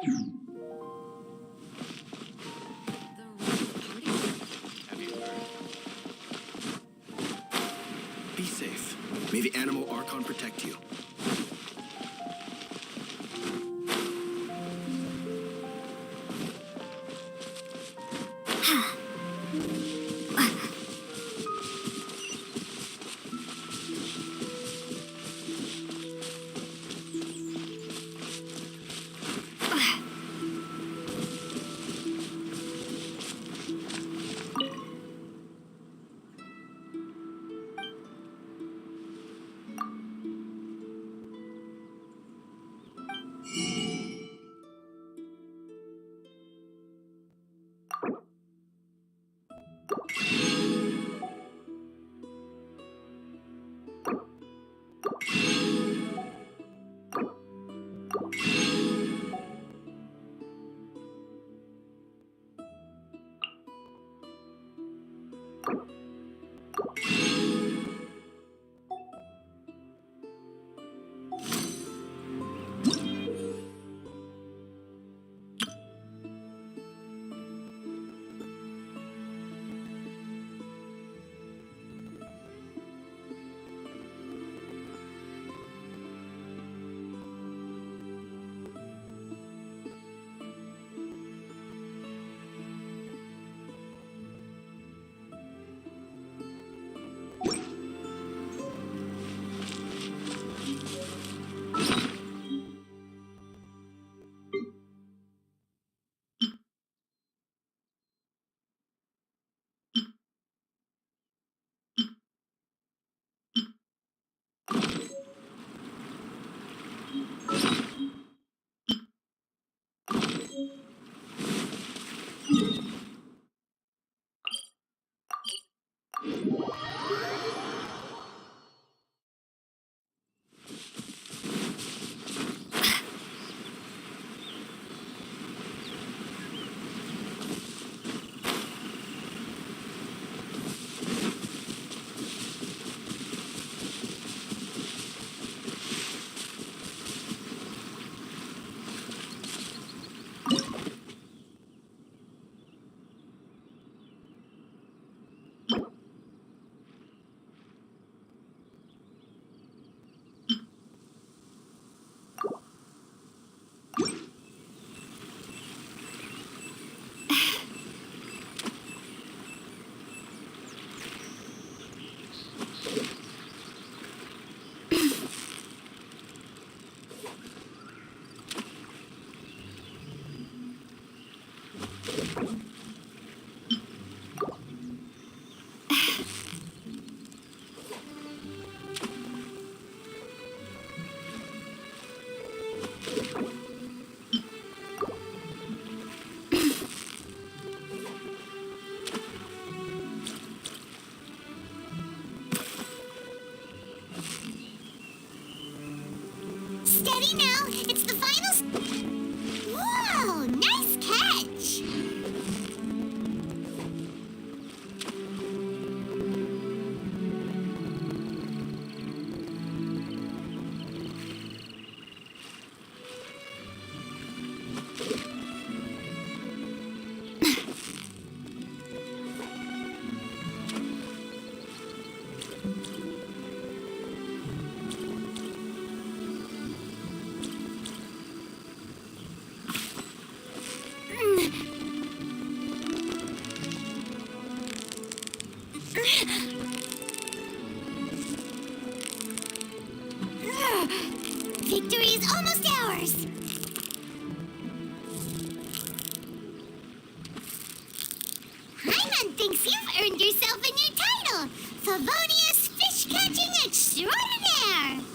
Be safe. May the animal Archon protect you. Steady now. It's the final. Whoa, nice catch. Victory is almost ours! Hyman thinks you've earned yourself a new title, Favonius Fish Catching Extraordinaire!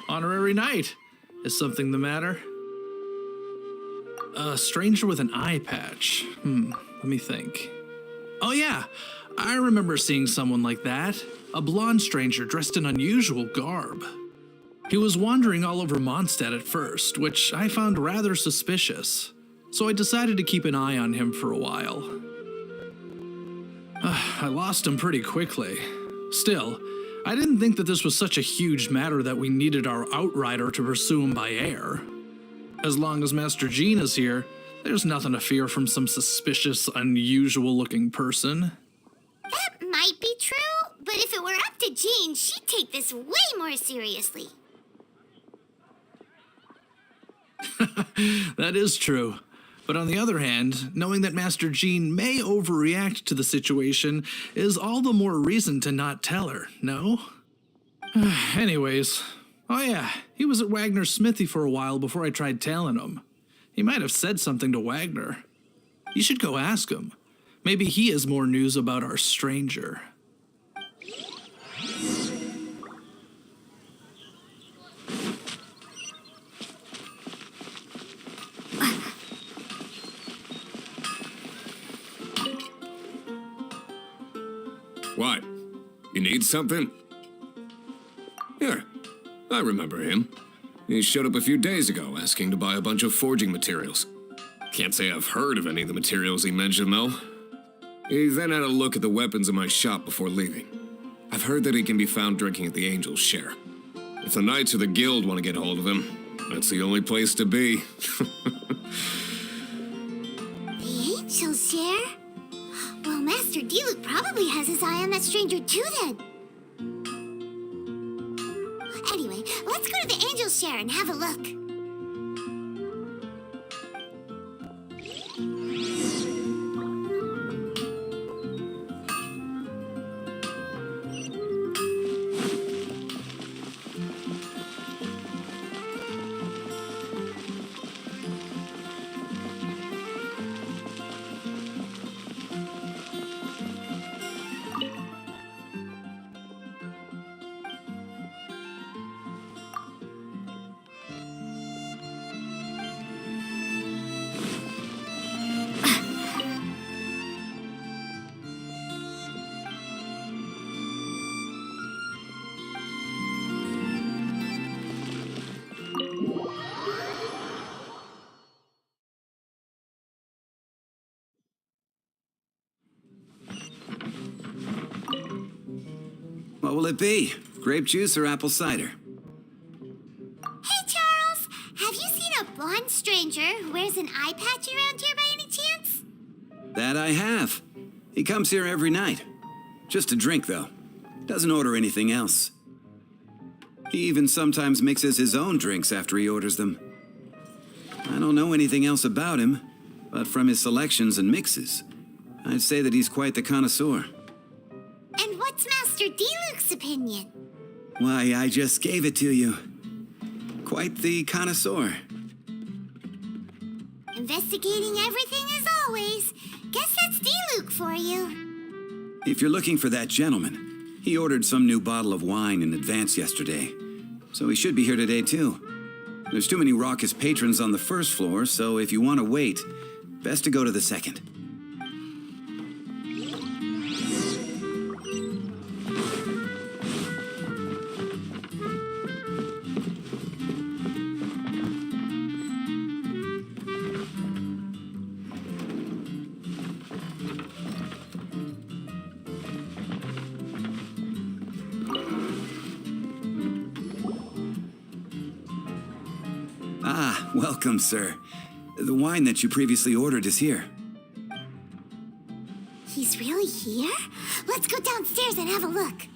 Honorary knight. Is something the matter? A stranger with an eye patch. Let me think. Oh yeah, I remember seeing someone like that. A blonde stranger dressed in unusual garb. He was wandering all over Mondstadt at first, which I found rather suspicious. So I decided to keep an eye on him for a while. I lost him pretty quickly. Still, I didn't think that this was such a huge matter that we needed our outrider to pursue him by air. As long as Master Jean is here, there's nothing to fear from some suspicious, unusual-looking person. That might be true, but if it were up to Jean, she'd take this way more seriously. That is true. But on the other hand, knowing that Master Jean may overreact to the situation is all the more reason to not tell her, no? Anyways, oh yeah, he was at Wagner's smithy for a while before I tried tailing him. He might have said something to Wagner. You should go ask him. Maybe he has more news about our stranger. What? You need something? Here, I remember him. He showed up a few days ago asking to buy a bunch of forging materials. Can't say I've heard of any of the materials he mentioned, though. He then had a look at the weapons in my shop before leaving. I've heard that he can be found drinking at the Angel's Share. If the Knights or the Guild want to get hold of him, that's the only place to be. The Angel's Share? Well, Master D-Luke probably has his eye on that stranger too, then. Anyway, let's go to the Angel's Share and have a look. What will it be? Grape juice or apple cider? Hey, Charles! Have you seen a blonde stranger who wears an eye patch around here by any chance? That I have. He comes here every night. Just to drink, though. Doesn't order anything else. He even sometimes mixes his own drinks after he orders them. I don't know anything else about him, but from his selections and mixes, I'd say that he's quite the connoisseur. And what's Master D-Luke's opinion? Why, I just gave it to you. Quite the connoisseur. Investigating everything as always. Guess that's D-Luke for you. If you're looking for that gentleman, he ordered some new bottle of wine in advance yesterday, so he should be here today too. There's too many raucous patrons on the first floor, so if you want to wait, best to go to the second. Ah, welcome, sir. The wine that you previously ordered is here. He's really here? Let's go downstairs and have a look.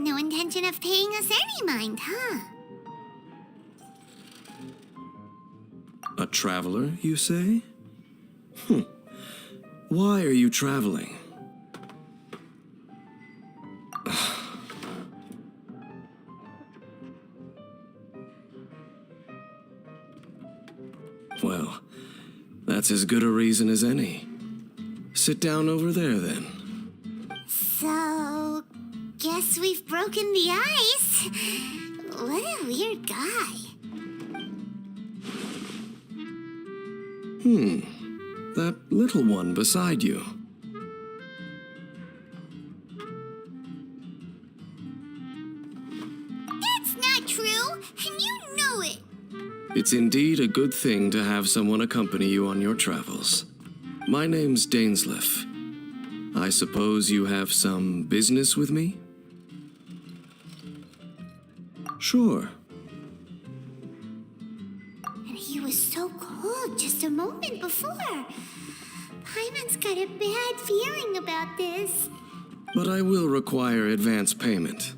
no intention of paying us any mind, huh? A traveler, you say? Why are you traveling? Well, that's as good a reason as any. Sit down over there, then. So, guess we've broken the ice. What a weird guy. That little one beside you. That's not true, and you know it. It's indeed a good thing to have someone accompany you on your travels. My name's Dainsleif. I suppose you have some business with me? Sure. And he was so cold just a moment before. Paimon's got a bad feeling about this. But I will require advance payment.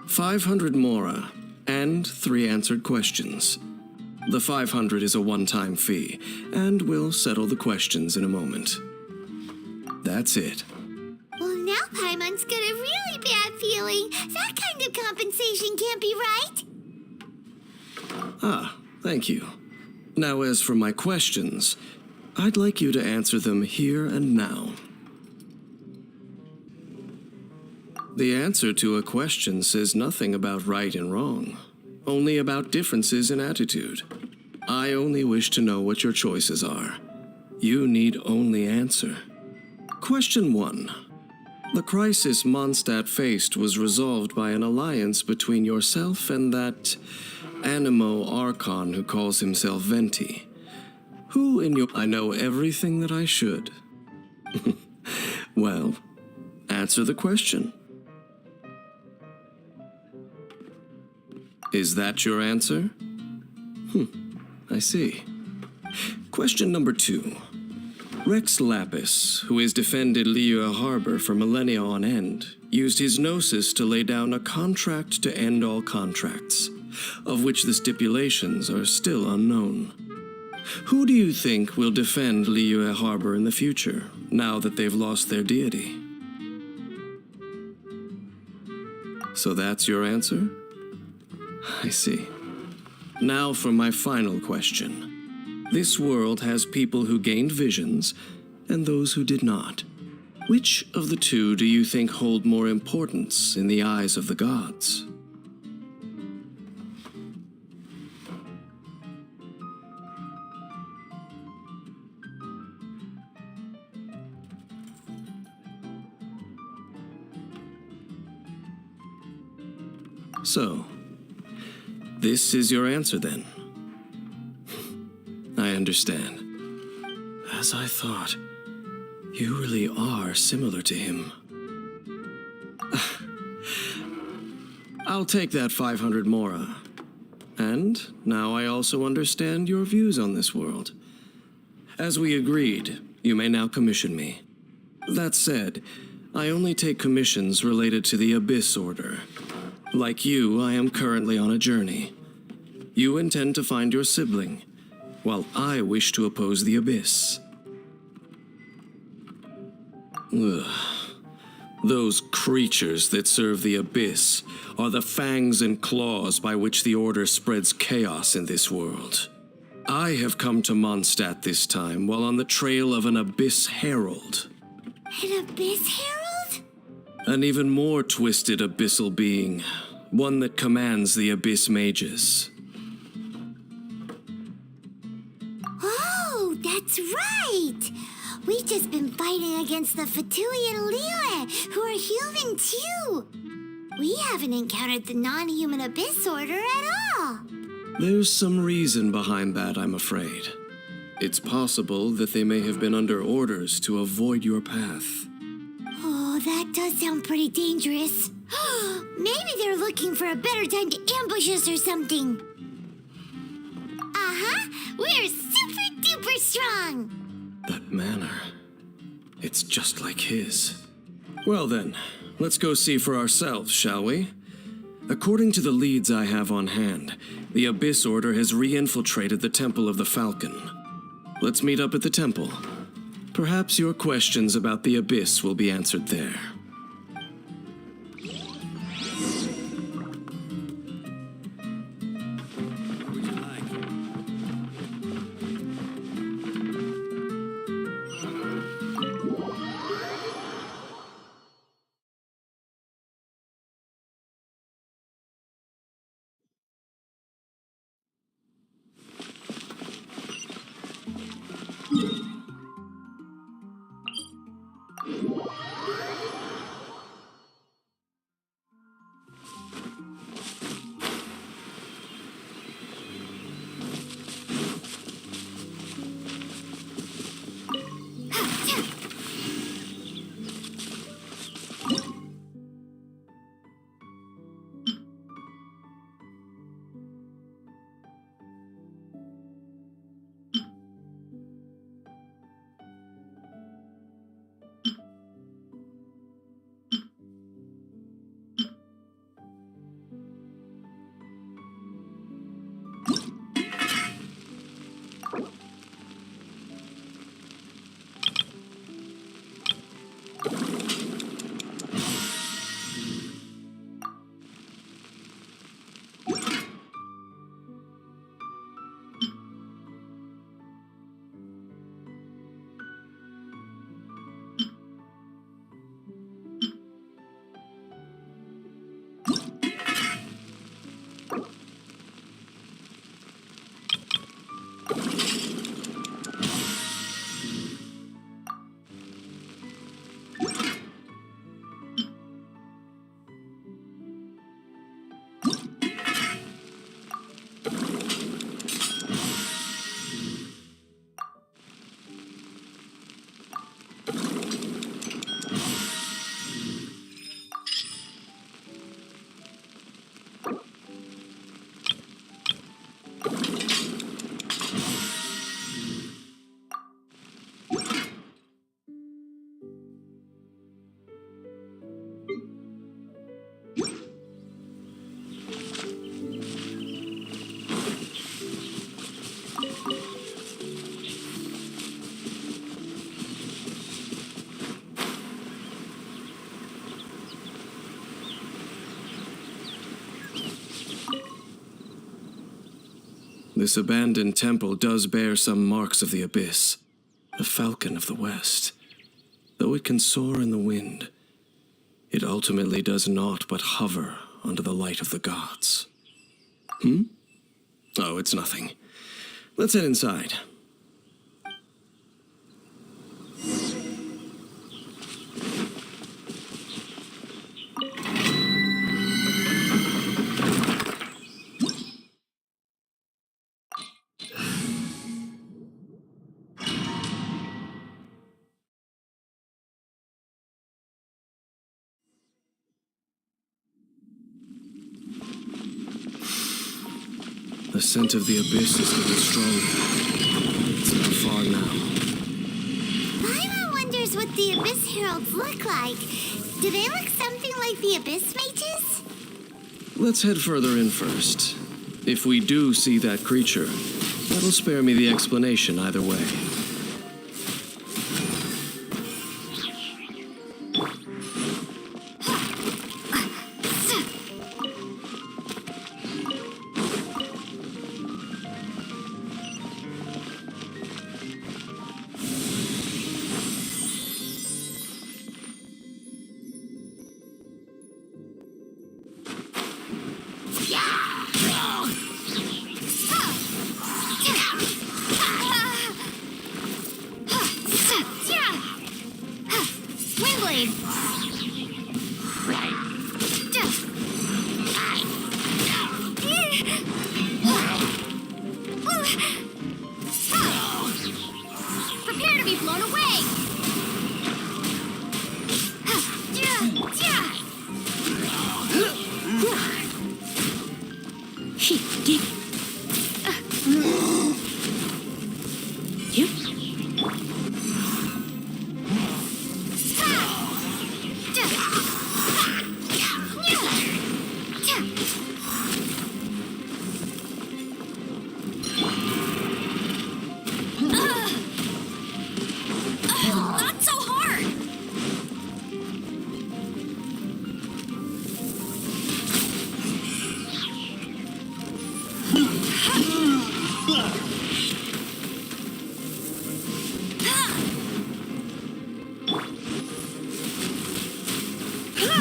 $500 mora, and 3 answered questions. The 500 is a one-time fee, and we'll settle the questions in a moment. That's it. Well, now Paimon's got a really bad feeling. That kind of compensation can't be right. Ah, thank you. Now, as for my questions, I'd like you to answer them here and now. The answer to a question says nothing about right and wrong, only about differences in attitude. I only wish to know what your choices are. You need only answer. Question 1. The crisis Mondstadt faced was resolved by an alliance between yourself and that Animo Archon who calls himself Venti. Who in your... I know everything that I should. Well, answer the question. Is that your answer? I see. Question number 2. Rex Lapis, who has defended Liyue Harbor for millennia on end, used his gnosis to lay down a contract to end all contracts, of which the stipulations are still unknown. Who do you think will defend Liyue Harbor in the future, now that they've lost their deity? So that's your answer? I see. Now for my final question. This world has people who gained visions and those who did not. Which of the two do you think hold more importance in the eyes of the gods? So, this is your answer then? I understand. As I thought, you really are similar to him. I'll take that 500 mora. And now I also understand your views on this world. As we agreed, you may now commission me. That said, I only take commissions related to the Abyss Order. Like you, I am currently on a journey. You intend to find your sibling, while I wish to oppose the Abyss. Ugh. Those creatures that serve the Abyss are the fangs and claws by which the Order spreads chaos in this world. I have come to Mondstadt this time while on the trail of an Abyss Herald. An Abyss Herald? An even more twisted abyssal being, one that commands the Abyss Mages. Oh, that's right! We've just been fighting against the Fatui and Liyue, who are human too. We haven't encountered the non-human Abyss Order at all. There's some reason behind that, I'm afraid. It's possible that they may have been under orders to avoid your path. Oh, that does sound pretty dangerous. Maybe they're looking for a better time to ambush us or something. Uh-huh. We're super duper strong. That manner. It's just like his. Well then, let's go see for ourselves, shall we? According to the leads I have on hand, the Abyss Order has re-infiltrated the Temple of the Falcon. Let's meet up at the temple. Perhaps your questions about the Abyss will be answered there. This abandoned temple does bear some marks of the Abyss, the Falcon of the West. Though it can soar in the wind, it ultimately does naught but hover under the light of the gods. Oh, it's nothing. Let's head inside. The scent of the Abyss is getting stronger. It's not far now. Paimon wonders what the Abyss Heralds look like. Do they look something like the Abyss Mages? Let's head further in first. If we do see that creature, that'll spare me the explanation either way. Prepare to be blown away!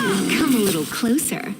Come a little closer.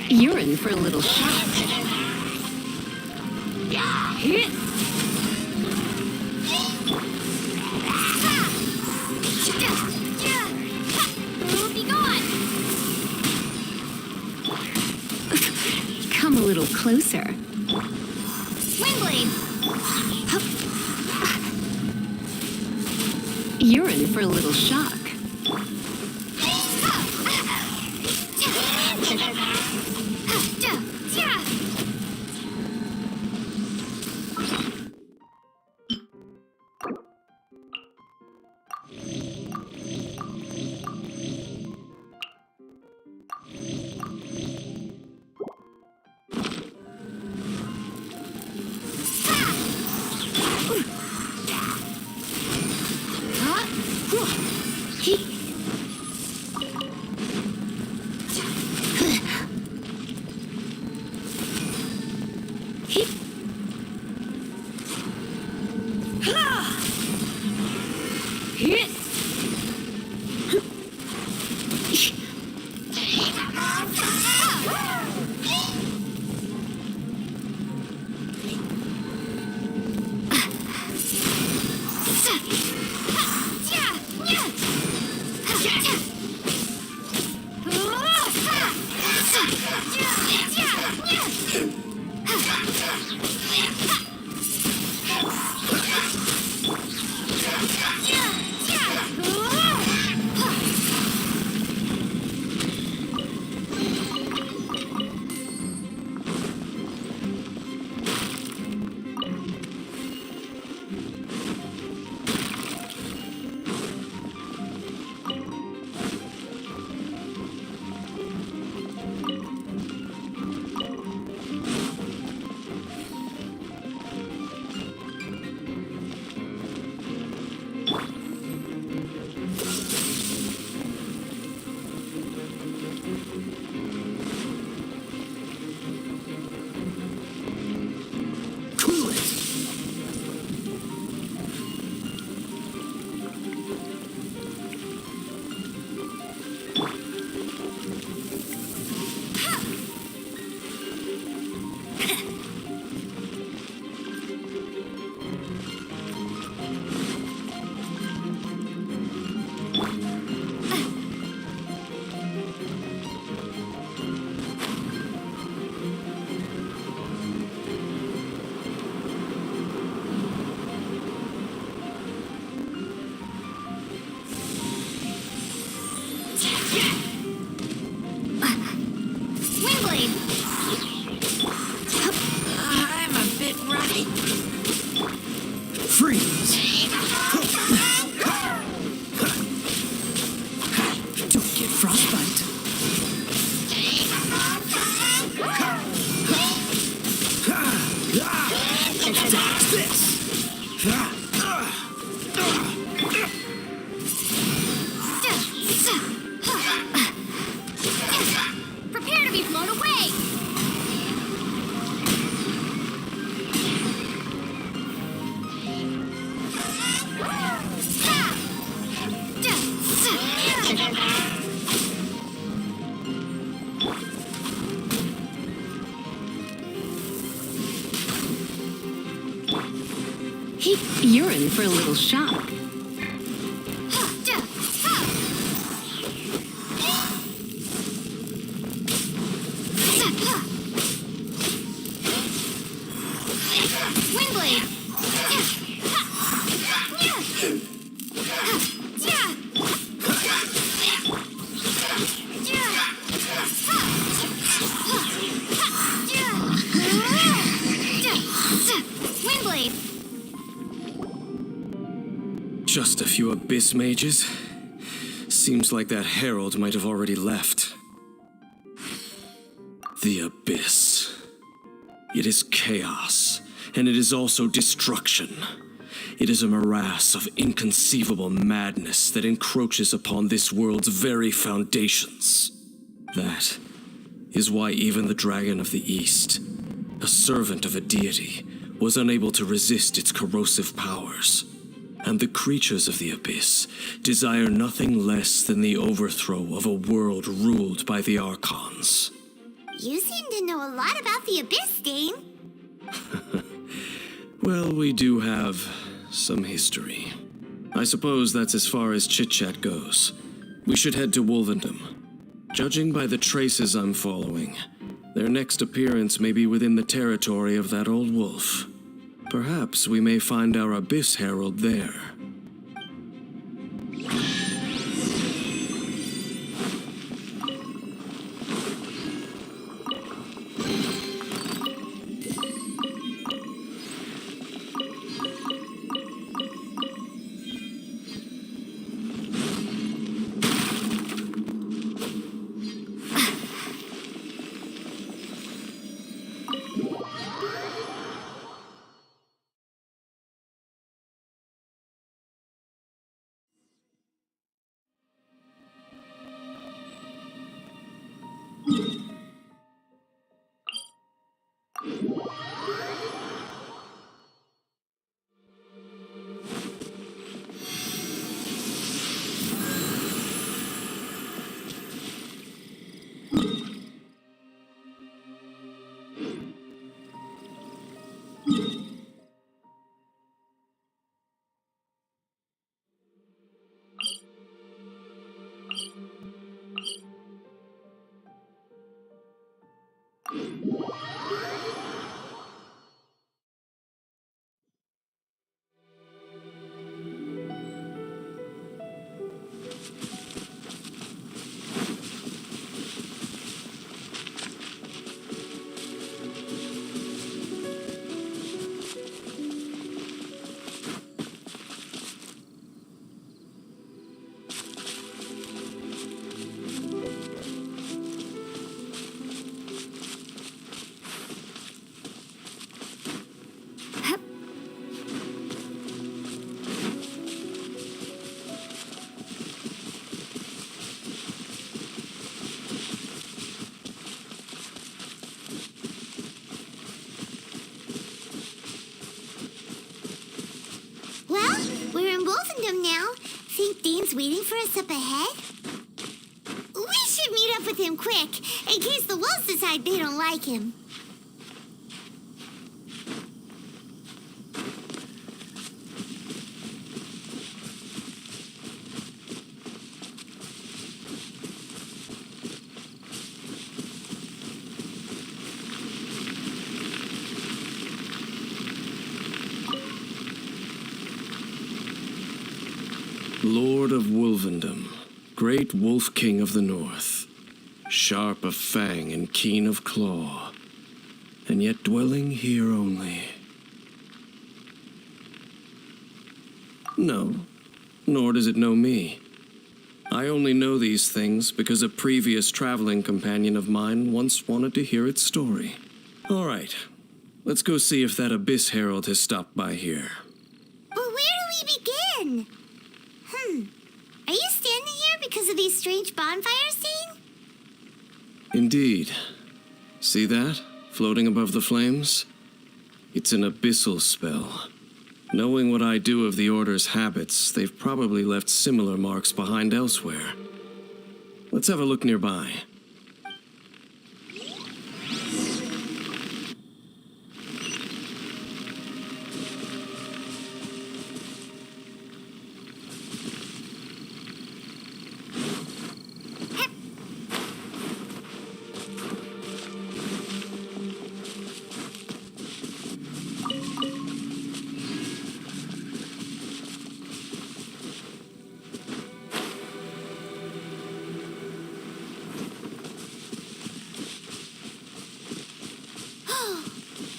You're in for a little shock. Be gone! Come a little closer. Windblade! You're in for a little shock. Prepare to be blown away! You're in for a little shock. Windblade! Windblade! Just a few Abyss mages? Seems like that herald might have already left. The Abyss. It is chaos, and it is also destruction. It is a morass of inconceivable madness that encroaches upon this world's very foundations. That is why even the Dragon of the East, a servant of a deity, was unable to resist its corrosive powers. And the creatures of the Abyss desire nothing less than the overthrow of a world ruled by the Archons. You seem to know a lot about the Abyss, Dane. Well, we do have some history. I suppose that's as far as chit-chat goes. We should head to Wolvendom. Judging by the traces I'm following, their next appearance may be within the territory of that old wolf. Perhaps we may find our Abyss Herald there. Now, think Dane's waiting for us up ahead? We should meet up with him quick, in case the wolves decide they don't like him. Lord of Wolvendom, great wolf king of the north, sharp of fang and keen of claw, and yet dwelling here only. No, nor does it know me. I only know these things because a previous traveling companion of mine once wanted to hear its story. All right, let's go see if that Abyss Herald has stopped by here. But where do we begin? Are you standing here because of these strange bonfires, Dane? Indeed. See that, floating above the flames? It's an abyssal spell. Knowing what I do of the Order's habits, they've probably left similar marks behind elsewhere. Let's have a look nearby.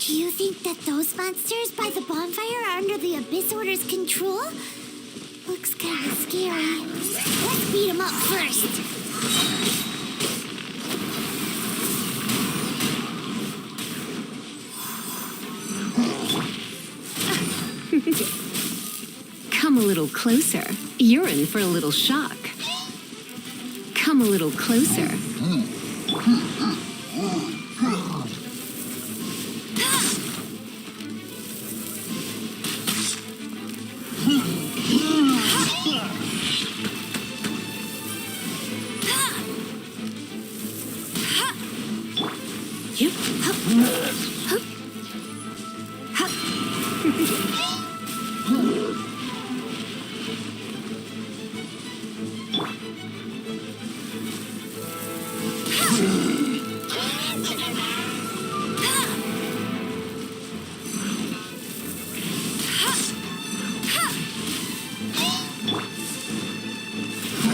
Do you think that those monsters by the bonfire are under the Abyss Order's control? Looks kind of scary. Let's beat them up first. Come a little closer. You're in for a little shock. Come a little closer.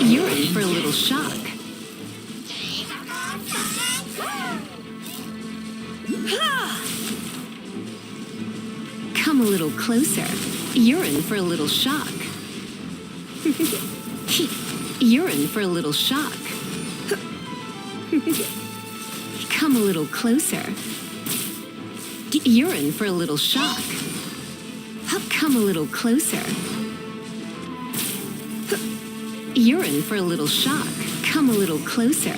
You're in for a little shock. Come a little closer. You're in for a little shock. You're in for a little shock. Come a little closer. You're in for a little shock. Come a little closer. You're in for a little shock. Come a little closer.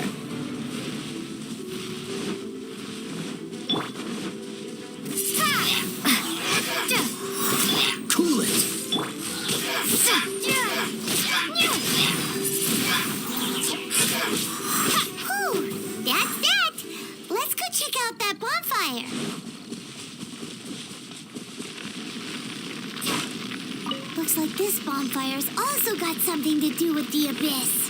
Cool it. Whew, that's that. Let's go check out that bonfire. Looks like this bonfire's also got something to do with the Abyss.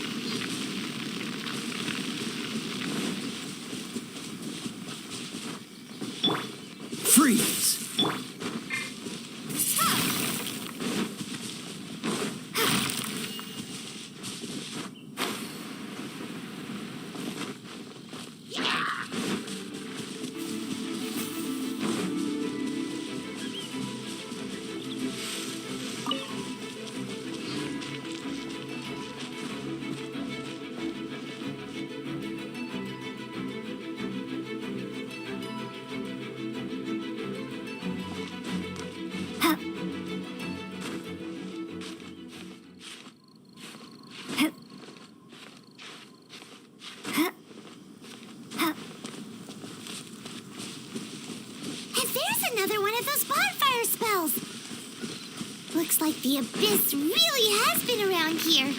Freeze. And there's another one of those bonfire spells. Looks like the Abyss really has been around here.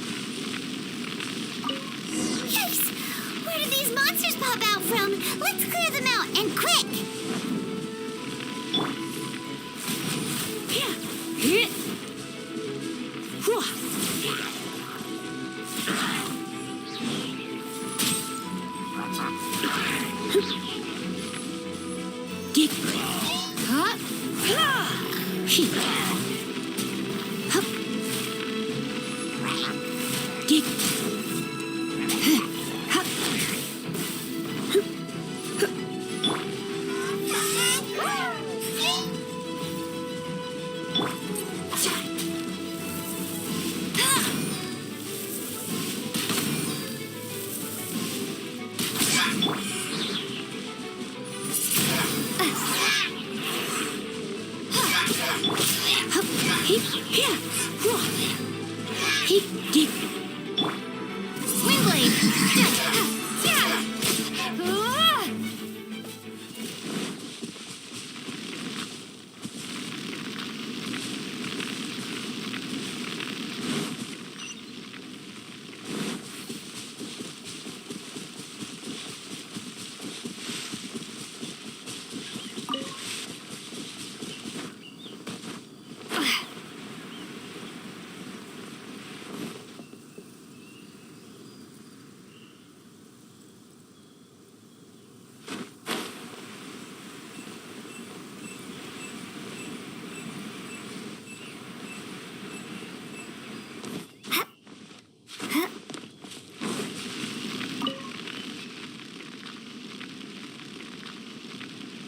Yikes! Where did these monsters pop out from? Let's clear them out, and quick!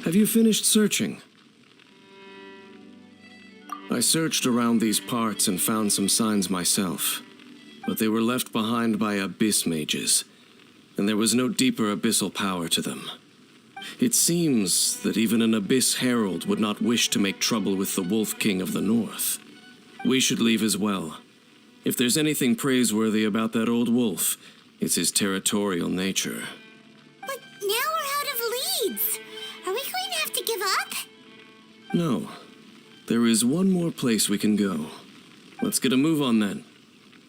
Have you finished searching? I searched around these parts and found some signs myself, but they were left behind by abyss mages, and there was no deeper abyssal power to them. It seems that even an abyss herald would not wish to make trouble with the Wolf King of the North. We should leave as well. If there's anything praiseworthy about that old wolf, it's his territorial nature. But now we're out of leads. Are we going to have to give up? No. There is one more place we can go. Let's get a move on then.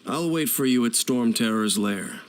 I'll wait for you at Storm Terror's lair.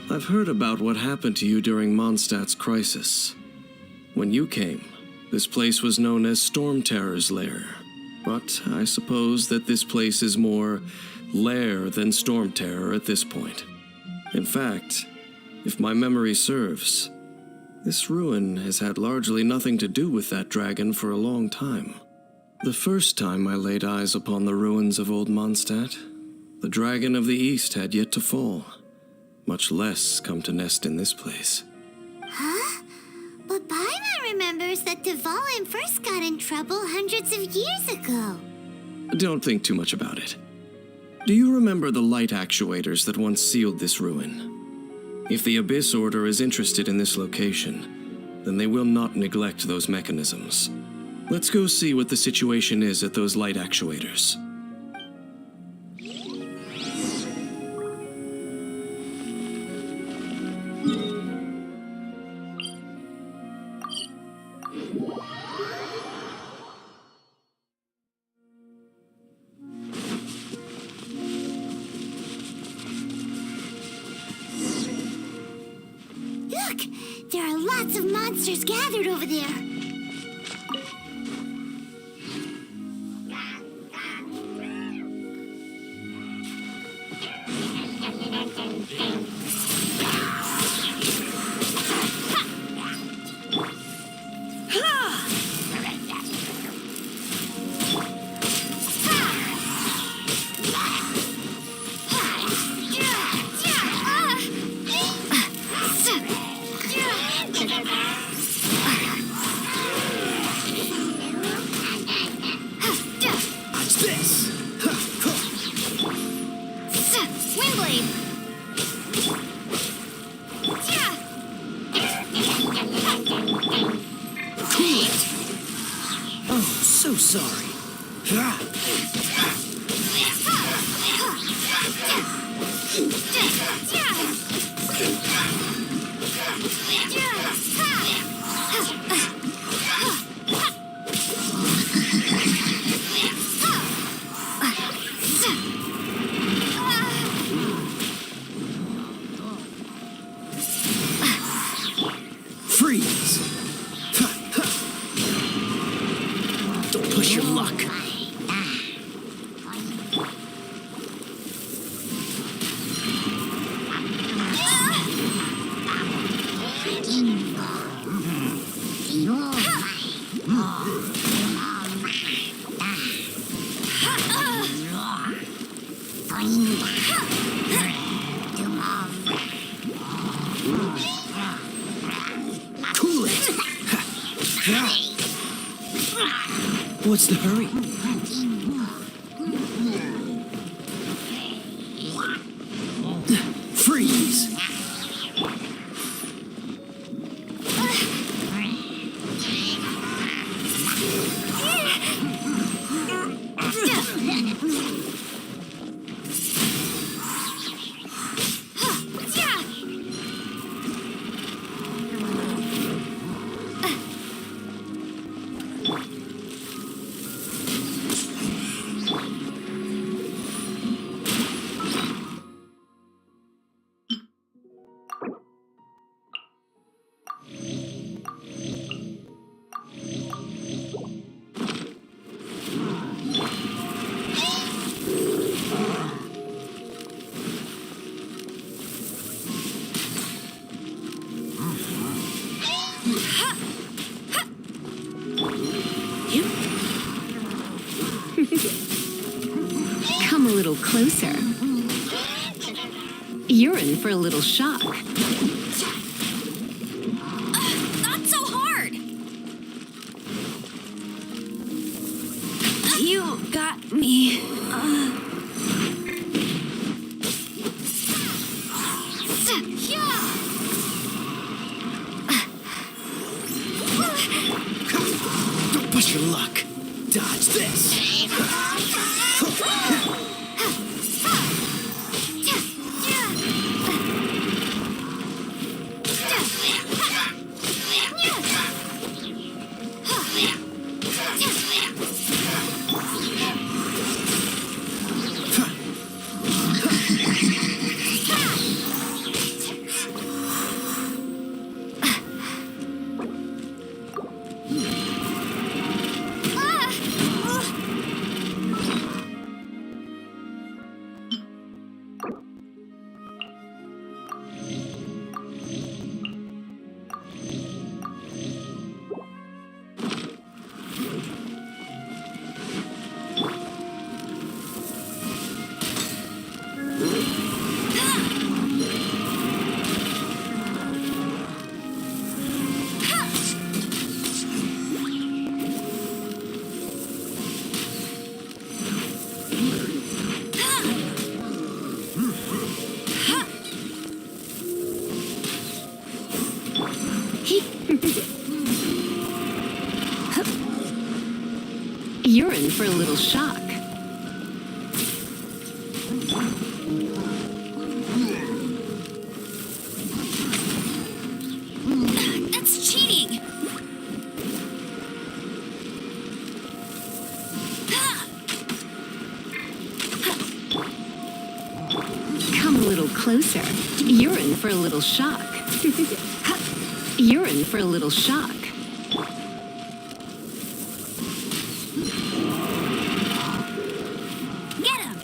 I've heard about what happened to you during Mondstadt's crisis. When you came, this place was known as Storm Terror's lair. But I suppose that this place is more lair than Storm Terror at this point. In fact, if my memory serves, this ruin has had largely nothing to do with that dragon for a long time. The first time I laid eyes upon the ruins of old Mondstadt, the dragon of the East had yet to fall, much less come to nest in this place. Huh? But Paimon remembers that Dvalin first got in trouble hundreds of years ago. Don't think too much about it. Do you remember the light actuators that once sealed this ruin? If the Abyss Order is interested in this location, then they will not neglect those mechanisms. Let's go see what the situation is at those light actuators. Look! There are lots of monsters gathered over there. So sorry. Freeze! Don't push your luck. Cool it! What's the hurry? Freeze! Come a little closer. You're in for a little shock. Not so hard! You got me. Don't push your luck. Dodge this. You're in for a little shock. That's cheating! Come a little closer. You're in for a little shock. You're in for a little shock. Get him!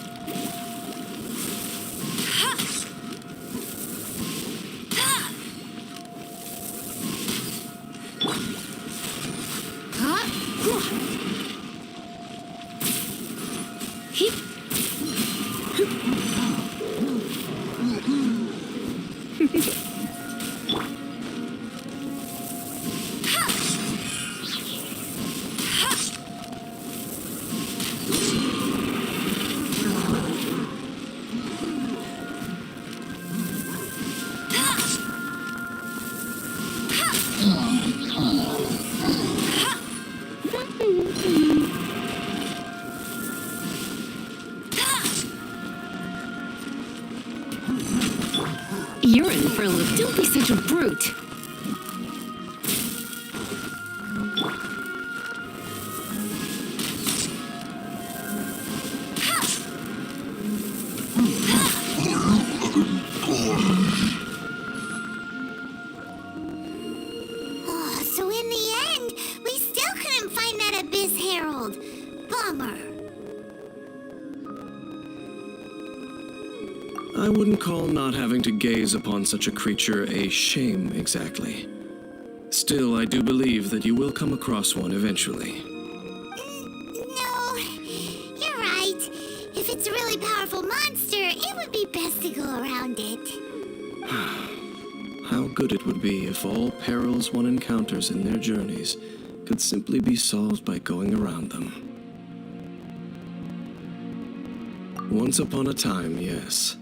You're in for a little. Don't be such a brute. Oh, so in the end, we still couldn't find that Abyss Herald. Bummer. I wouldn't call not having to gaze upon such a creature a shame exactly. Still, I do believe that you will come across one eventually. No, you're right. If it's a really powerful monster, it would be best to go around it. How good it would be if all perils one encounters in their journeys could simply be solved by going around them. Once upon a time, yes.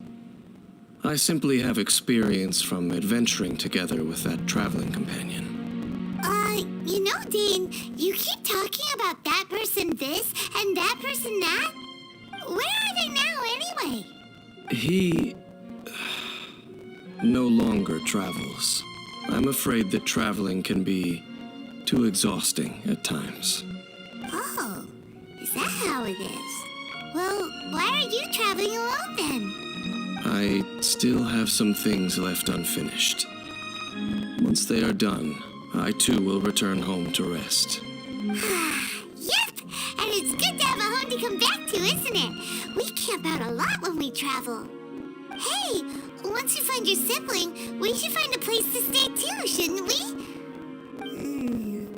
I simply have experience from adventuring together with that traveling companion. You know, Dane, you keep talking about that person this and that person that. Where are they now, anyway? He no longer travels. I'm afraid that traveling can be too exhausting at times. Oh, is that how it is? Well, why are you traveling alone then? I still have some things left unfinished. Once they are done, I too will return home to rest. Yep, and it's good to have a home to come back to, isn't it? We camp out a lot when we travel. Hey, once you find your sibling, we should find a place to stay too, shouldn't we?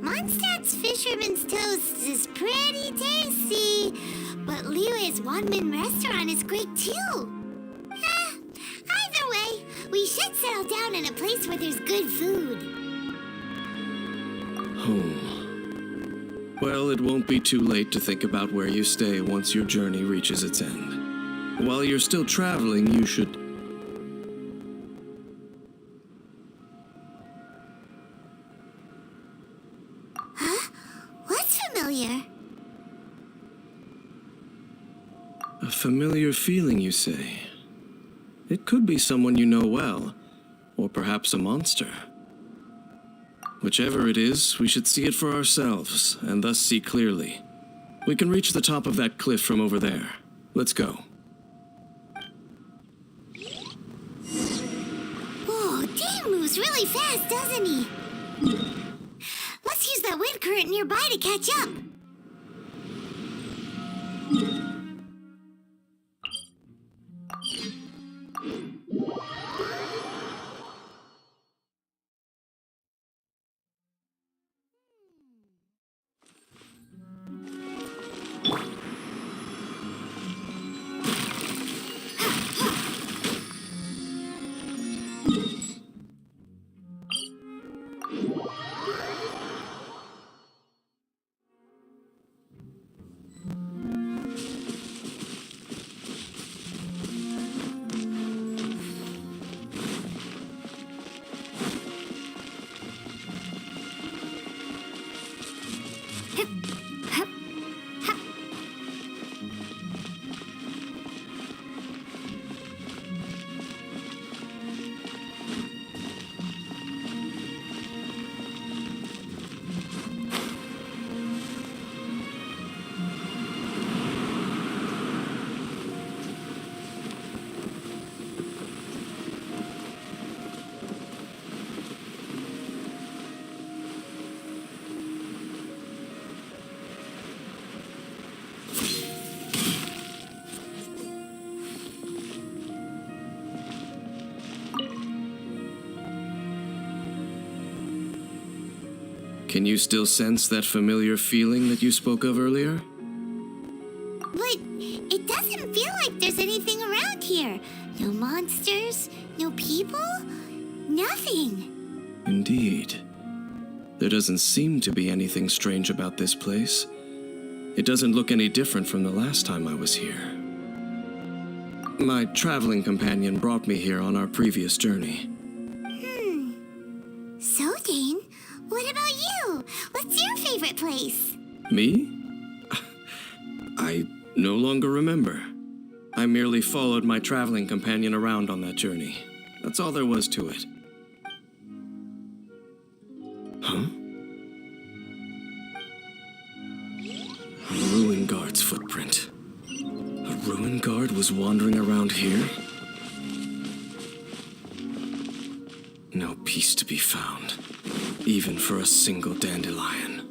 Mondstadt's Fisherman's Toast is pretty tasty, but Liyue's one-man restaurant is great too. Either way, we should settle down in a place where there's good food. Home. Well, it won't be too late to think about where you stay once your journey reaches its end. While you're still traveling, you should... Huh? What's familiar? A familiar feeling, you say? It could be someone you know well, or perhaps a monster. Whichever it is, we should see it for ourselves, and thus see clearly. We can reach the top of that cliff from over there. Let's go. Whoa, Dane moves really fast, doesn't he? Let's use that wind current nearby to catch up. Can you still sense that familiar feeling that you spoke of earlier? But it doesn't feel like there's anything around here. No monsters, no people, nothing. Indeed. There doesn't seem to be anything strange about this place. It doesn't look any different from the last time I was here. My traveling companion brought me here on our previous journey. So, Dane, what about you? What's your favorite place? Me? I no longer remember. I merely followed my traveling companion around on that journey. That's all there was to it. Huh? A ruin guard's footprint. A ruin guard was wandering around here? No peace to be found, even for a single dandelion.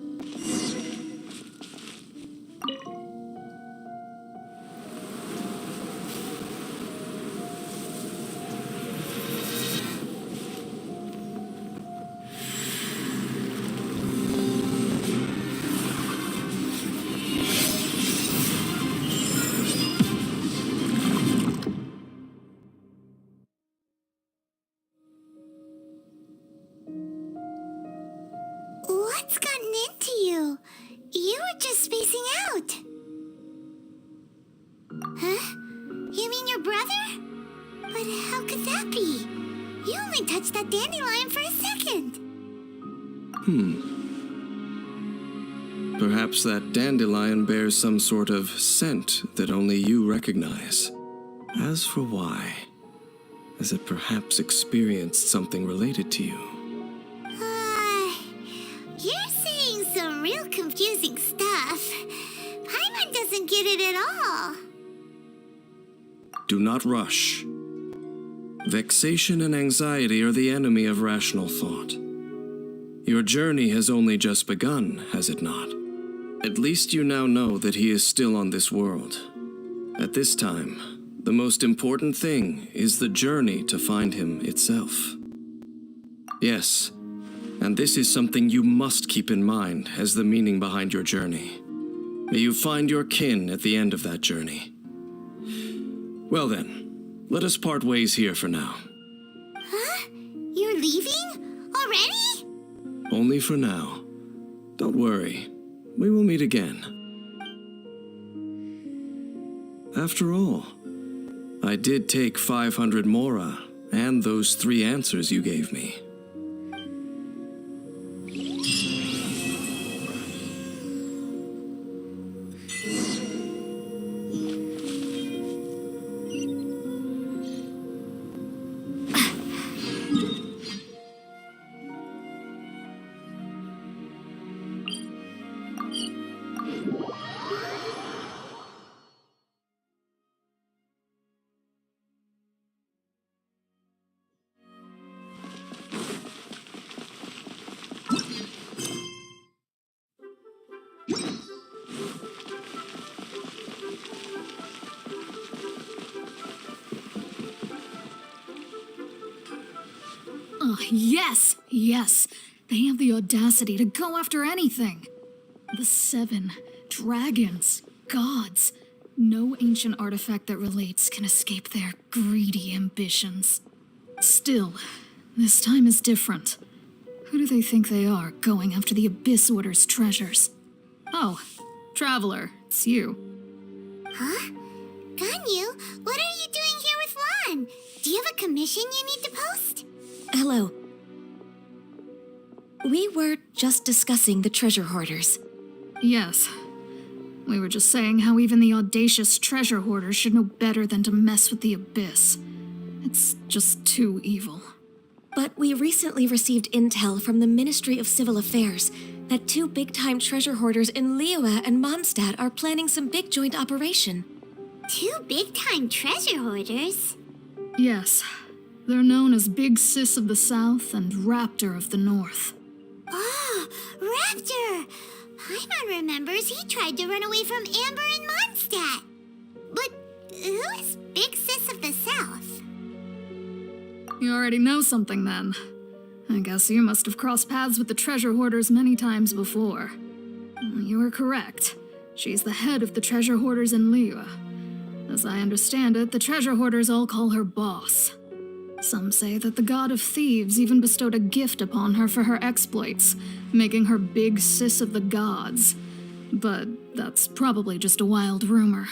What's gotten into you? You were just spacing out. Huh? You mean your brother? But how could that be? You only touched that dandelion for a second. Perhaps that dandelion bears some sort of scent that only you recognize. As for why, has it perhaps experienced something related to you? You're saying some real confusing stuff. Paimon doesn't get it at all. Do not rush. Vexation and anxiety are the enemy of rational thought. Your journey has only just begun, has it not? At least you now know that he is still on this world. At this time, the most important thing is the journey to find him itself. Yes, and this is something you must keep in mind as the meaning behind your journey. May you find your kin at the end of that journey. Well then, let us part ways here for now. Huh? You're leaving? Already? Only for now. Don't worry, we will meet again. After all, I did take 500 mora and those 3 answers you gave me. Oh, yes, yes. They have the audacity to go after anything. The 7 dragons, gods. No ancient artifact that relates can escape their greedy ambitions. Still, this time is different. Who do they think they are, going after the Abyss Order's treasures? Oh, Traveler, it's you. Huh? Ganyu, what are you doing here with Lan? Do you have a commission you need to post? Hello. We were just discussing the treasure hoarders. Yes. We were just saying how even the audacious treasure hoarders should know better than to mess with the Abyss. It's just too evil. But we recently received intel from the Ministry of Civil Affairs that 2 big-time treasure hoarders in Liyue and Mondstadt are planning some big joint operation. 2 big-time treasure hoarders? Yes. They're known as Big Sis of the South and Raptor of the North. Oh, Raptor! Paimon remembers he tried to run away from Amber in Mondstadt. But who is Big Sis of the South? You already know something then. I guess you must have crossed paths with the treasure hoarders many times before. You are correct. She's the head of the treasure hoarders in Liyue. As I understand it, the treasure hoarders all call her boss. Some say that the god of thieves even bestowed a gift upon her for her exploits, making her Big Sis of the gods. But that's probably just a wild rumor.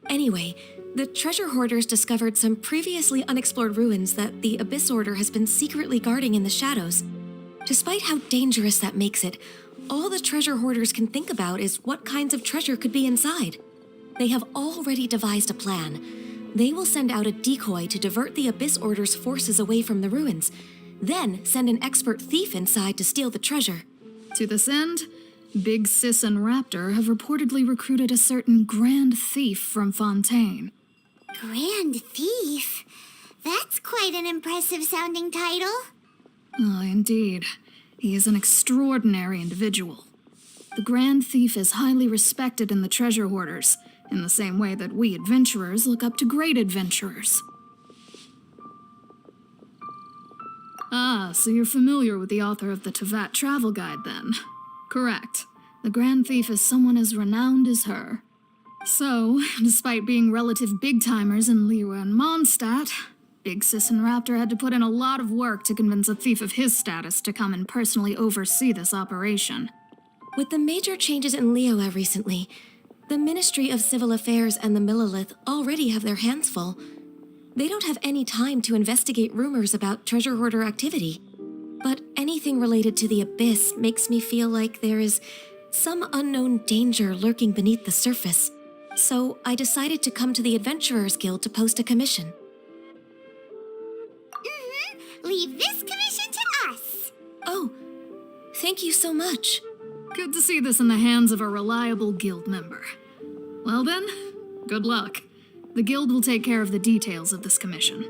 Anyway, the treasure hoarders discovered some previously unexplored ruins that the Abyss Order has been secretly guarding in the shadows. Despite how dangerous that makes it, all the treasure hoarders can think about is what kinds of treasure could be inside. They have already devised a plan. They will send out a decoy to divert the Abyss Order's forces away from the ruins, then send an expert thief inside to steal the treasure. To this end, Big Sis and Raptor have reportedly recruited a certain Grand Thief from Fontaine. Grand Thief? That's quite an impressive sounding title. Oh, indeed. He is an extraordinary individual. The Grand Thief is highly respected in the treasure hoarders, in the same way that we adventurers look up to great adventurers. Ah, so you're familiar with the author of the Tevat Travel Guide, then? Correct. The Grand Thief is someone as renowned as her. So, despite being relative big-timers in Liyue and Mondstadt, Big Sis and Raptor had to put in a lot of work to convince a thief of his status to come and personally oversee this operation. With the major changes in Liyue recently, the Ministry of Civil Affairs and the Millilith already have their hands full. They don't have any time to investigate rumors about treasure hoarder activity. But anything related to the Abyss makes me feel like there is some unknown danger lurking beneath the surface. So I decided to come to the Adventurers Guild to post a commission. Leave this commission to us. Oh, thank you so much. Good to see this in the hands of a reliable guild member. Well then, good luck. The guild will take care of the details of this commission.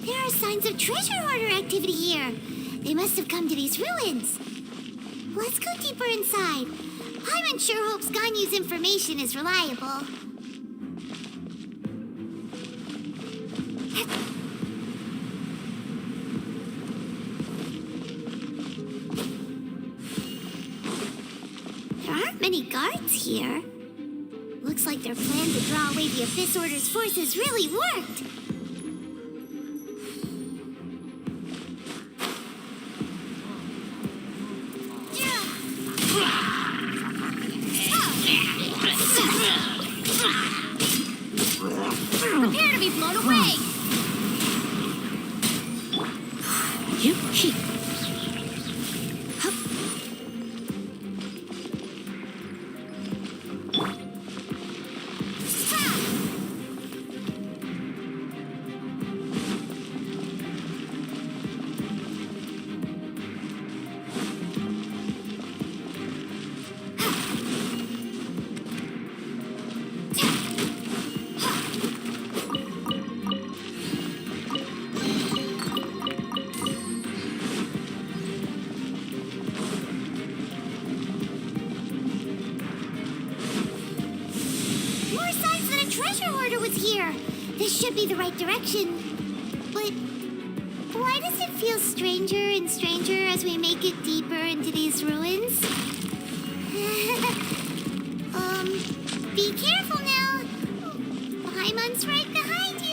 There are signs of treasure hoarder activity here. They must have come to these ruins. Let's go deeper inside. Paimon sure hopes Ganyu's information is reliable. There aren't many guards here. Looks like their plan to draw away the Abyss Order's forces really worked. Prepare to be blown away! This should be the right direction. But why does it feel stranger and stranger as we make it deeper into these ruins? Be careful now. Paimon's right behind you.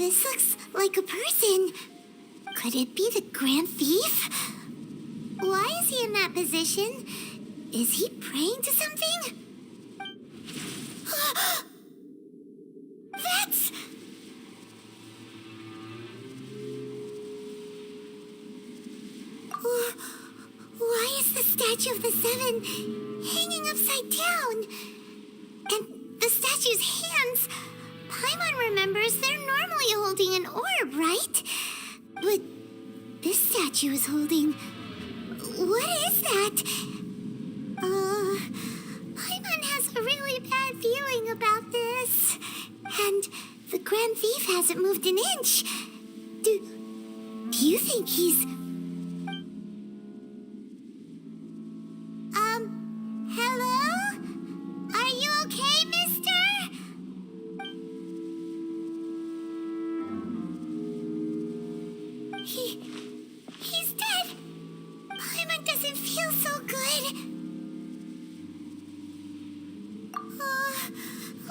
This looks like a person. Could it be the Grand Thief? Why is he in that position? Is he praying to something? That's... Why is the statue of the Seven hanging upside down? And the statue's hands... Paimon remembers they're normally holding an orb, right? But this statue is holding... What is that? Paimon has a really bad feeling about this. And the Grand Thief hasn't moved an inch. Do you think he's... Hello? Are you okay, mister? He's dead. Paimon doesn't feel so good.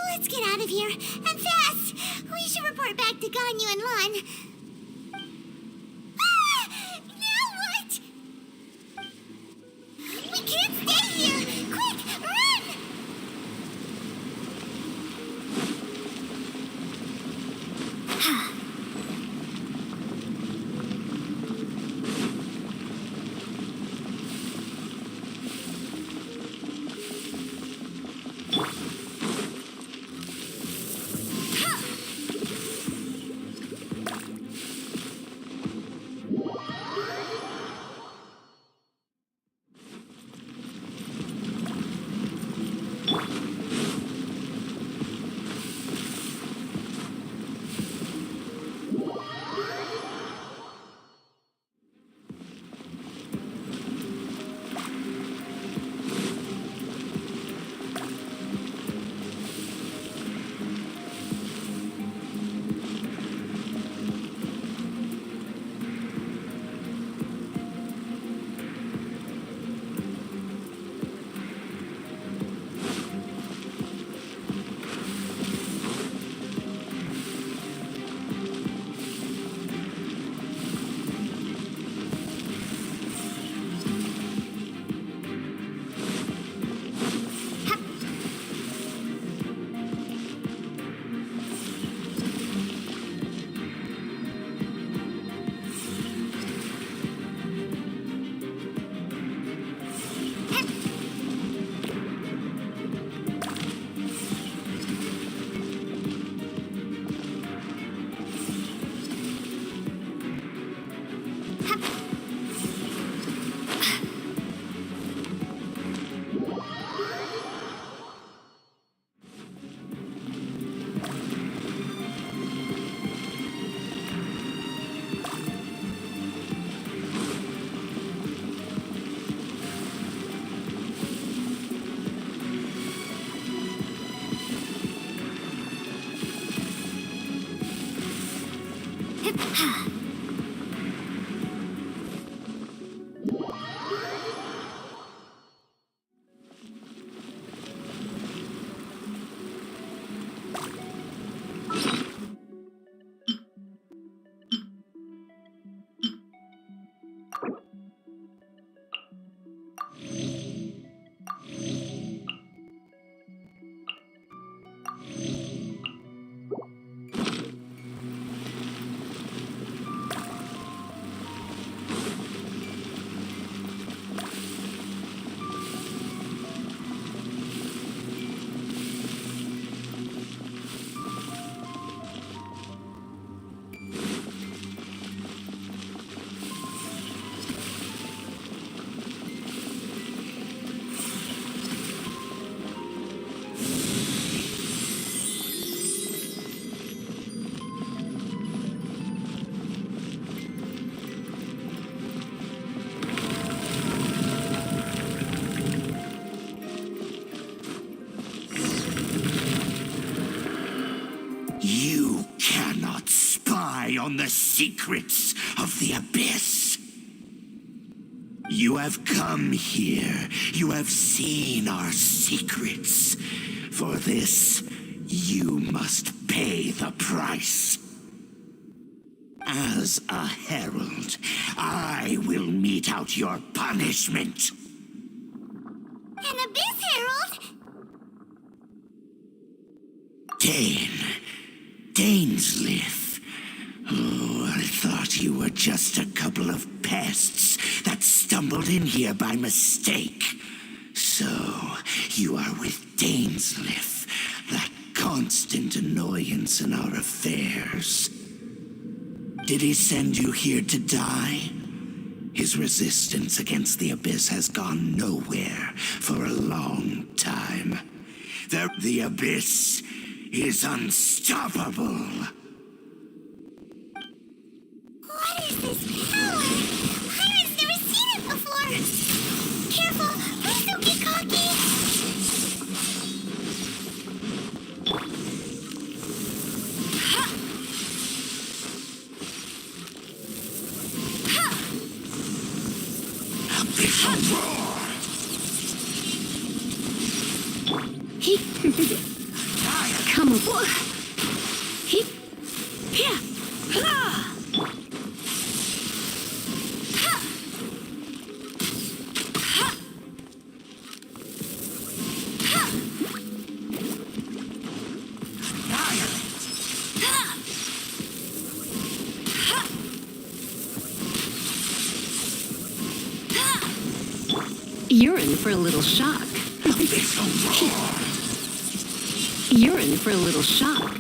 Let's get out of here, and fast! We should report back to Ganyu and Lan. Now what? We can't stay here! Quick, run! On the secrets of the abyss. You have come here. You have seen our secrets. For this, you must pay the price. As a herald, I will mete out your punishment. An Abyss Herald? Dainsleif. Oh, I thought you were just a couple of pests that stumbled in here by mistake. So, you are with Dainsleif, that constant annoyance in our affairs. Did he send you here to die? His resistance against the Abyss has gone nowhere for a long time. The Abyss is unstoppable. What is this power? Pirate's never seen it before. Careful, please don't get cocky. Abyssal roar! Come aboard. Here. You're in for a little shock. You're in for a little shock.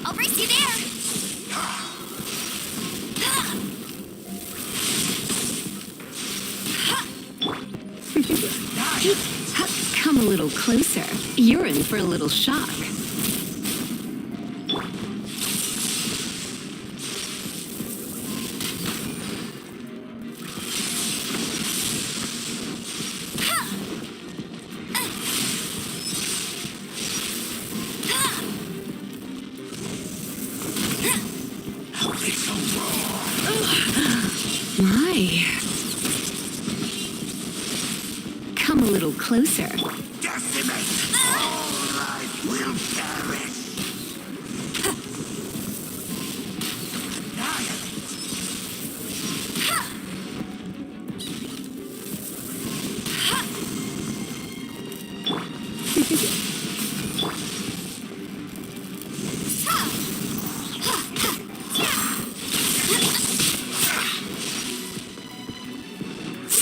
I'll brace you there. Come a little closer. You're in for a little shock. My. Come a little closer. Decimate! All life will perish!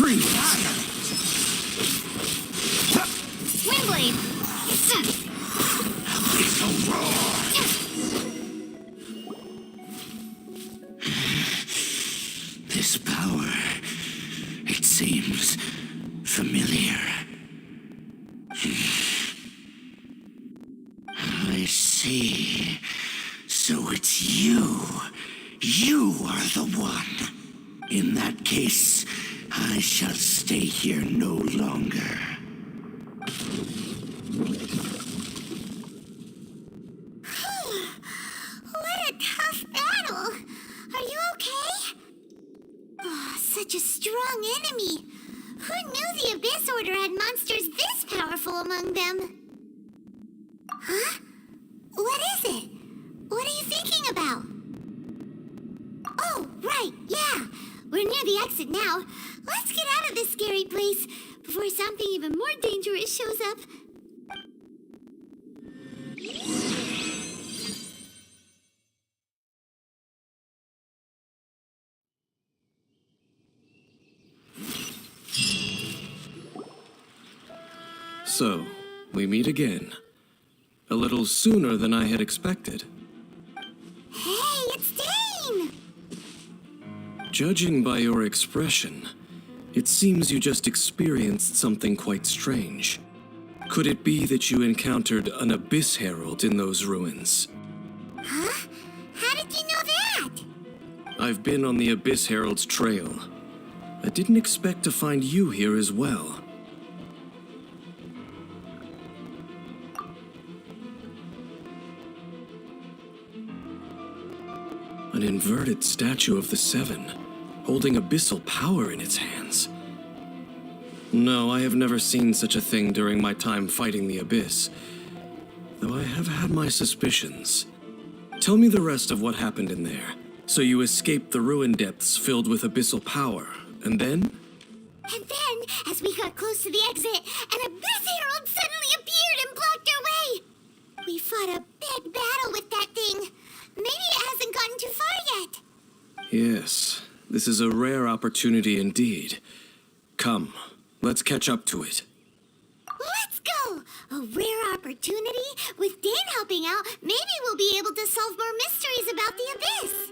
Windblade. This power, it seems familiar. I see. So it's you. You are the one. In that case, I shall stay here no longer. What a tough battle. Are you okay? Oh, such a strong enemy. Who knew the Abyss Order had monsters this powerful among them? Huh? What is it? What are you thinking about? Oh, right, yeah. We're near the exit now. Let's get out of this scary place before something even more dangerous shows up. So, we meet again. A little sooner than I had expected. Hey, it's Dane! Judging by your expression, it seems you just experienced something quite strange. Could it be that you encountered an Abyss Herald in those ruins? Huh? How did you know that? I've been on the Abyss Herald's trail. I didn't expect to find you here as well. An inverted statue of the Seven, holding abyssal power in its hands. No, I have never seen such a thing during my time fighting the Abyss, though I have had my suspicions. Tell me the rest of what happened in there. So you escaped the ruin depths filled with abyssal power, and then? And then, as we got close to the exit, an Abyss Herald suddenly appeared and blocked our way. We fought a big battle with that thing. Maybe it hasn't gotten too far yet. Yes, this is a rare opportunity indeed. Come, let's catch up to it. Let's go! A rare opportunity? With Dan helping out, maybe we'll be able to solve more mysteries about the Abyss.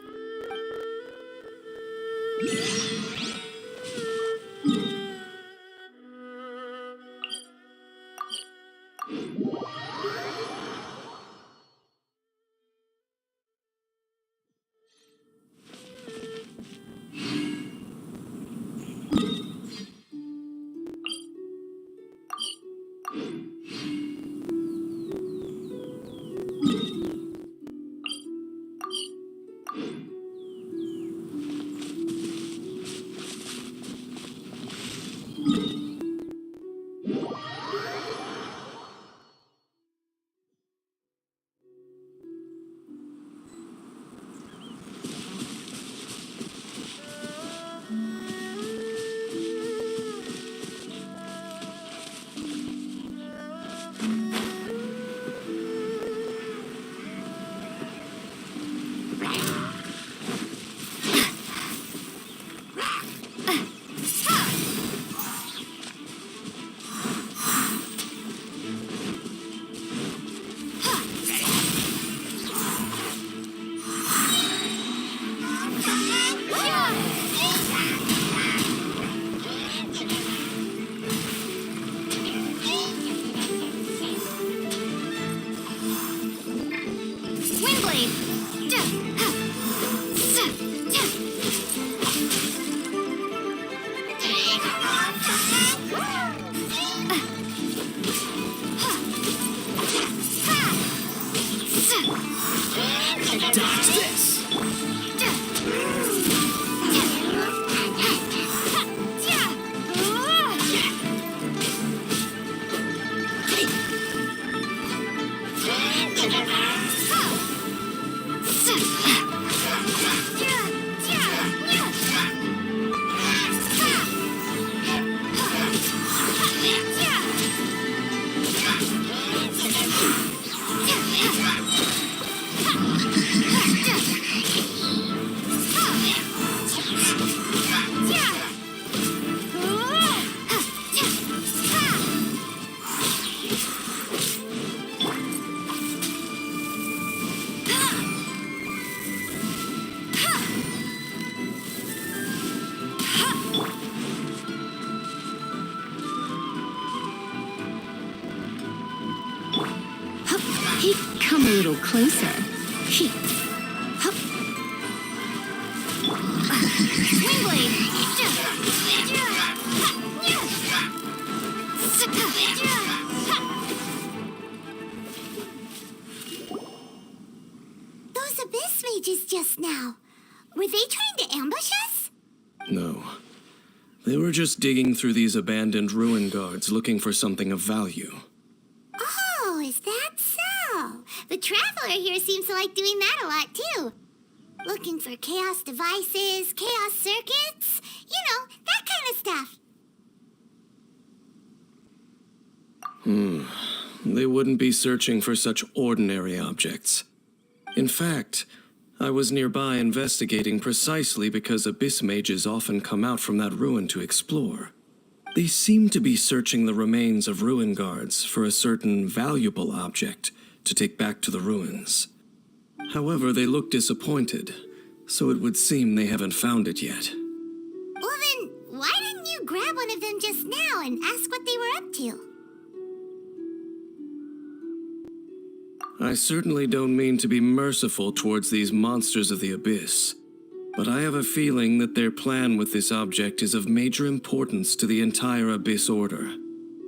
Come a little closer. Those Abyss mages just now. Were they trying to ambush us? No. They were just digging through these abandoned ruin guards looking for something of value. Oh, is that so? The Traveler here seems to like doing that a lot, too. Looking for chaos devices, chaos circuits, you know, that kind of stuff. They wouldn't be searching for such ordinary objects. In fact, I was nearby investigating precisely because Abyss mages often come out from that ruin to explore. They seem to be searching the remains of ruin guards for a certain valuable object to take back to the ruins. However, they look disappointed, so it would seem they haven't found it yet. Well then, why didn't you grab one of them just now and ask what they were up to? I certainly don't mean to be merciful towards these monsters of the Abyss, but I have a feeling that their plan with this object is of major importance to the entire Abyss Order.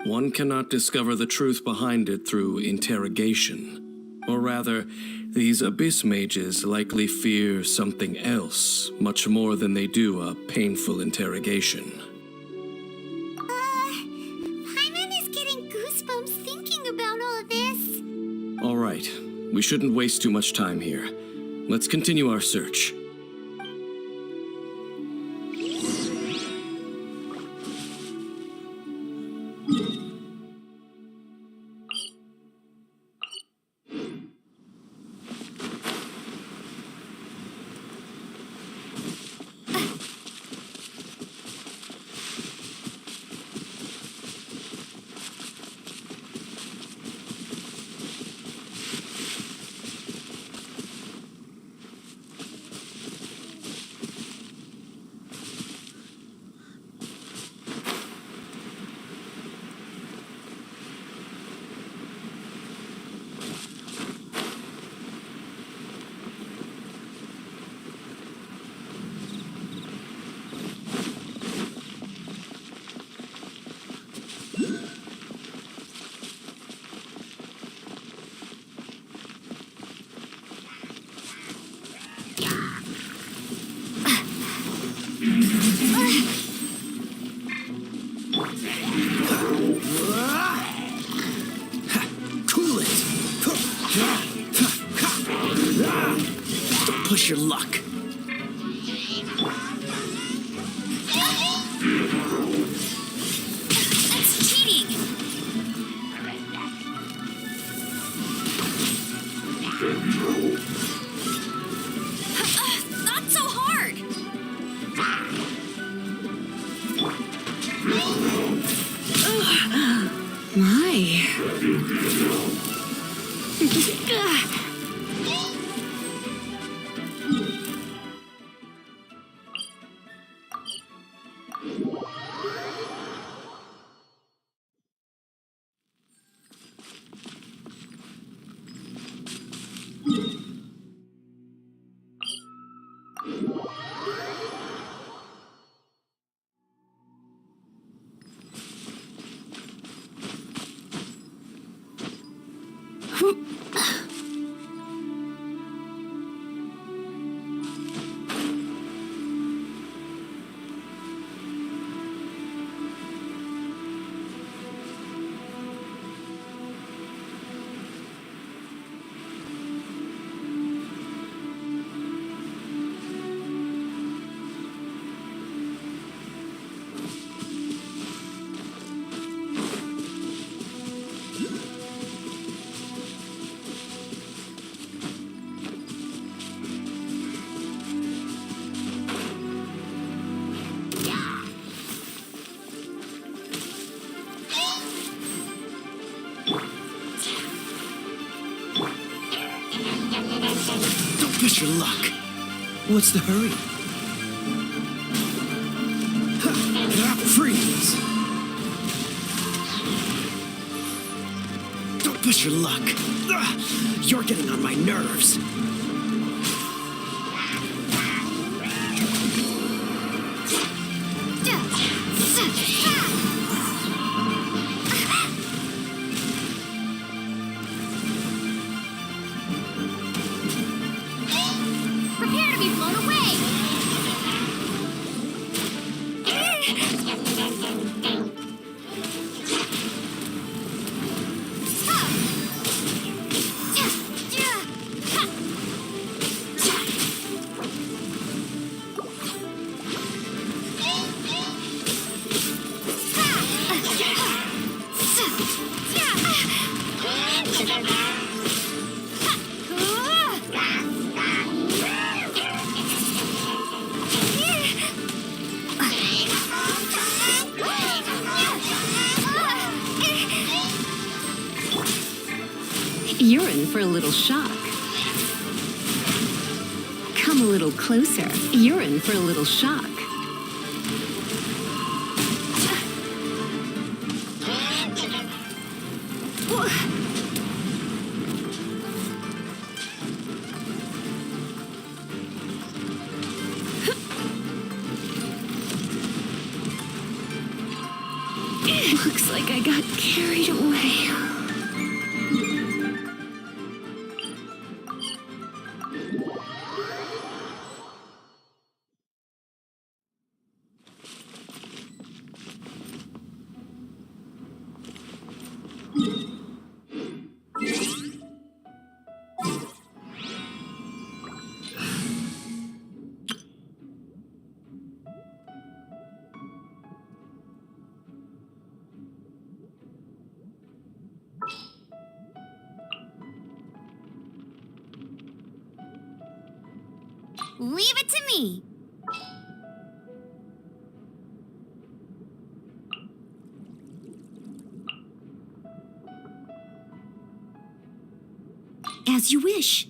One cannot discover the truth behind it through interrogation. Or rather, these Abyss mages likely fear something else, much more than they do a painful interrogation. We shouldn't waste too much time here. Let's continue our search. Cool it. Don't push your luck. That's cheating! Not so hard! My. Don't push your luck. What's the hurry? Freeze! Don't push your luck. You're getting on my nerves. Prepare to be blown away! You're in for a little shock. Come a little closer. You're in for a little shock. Looks like I got carried away. Leave it to me. As you wish.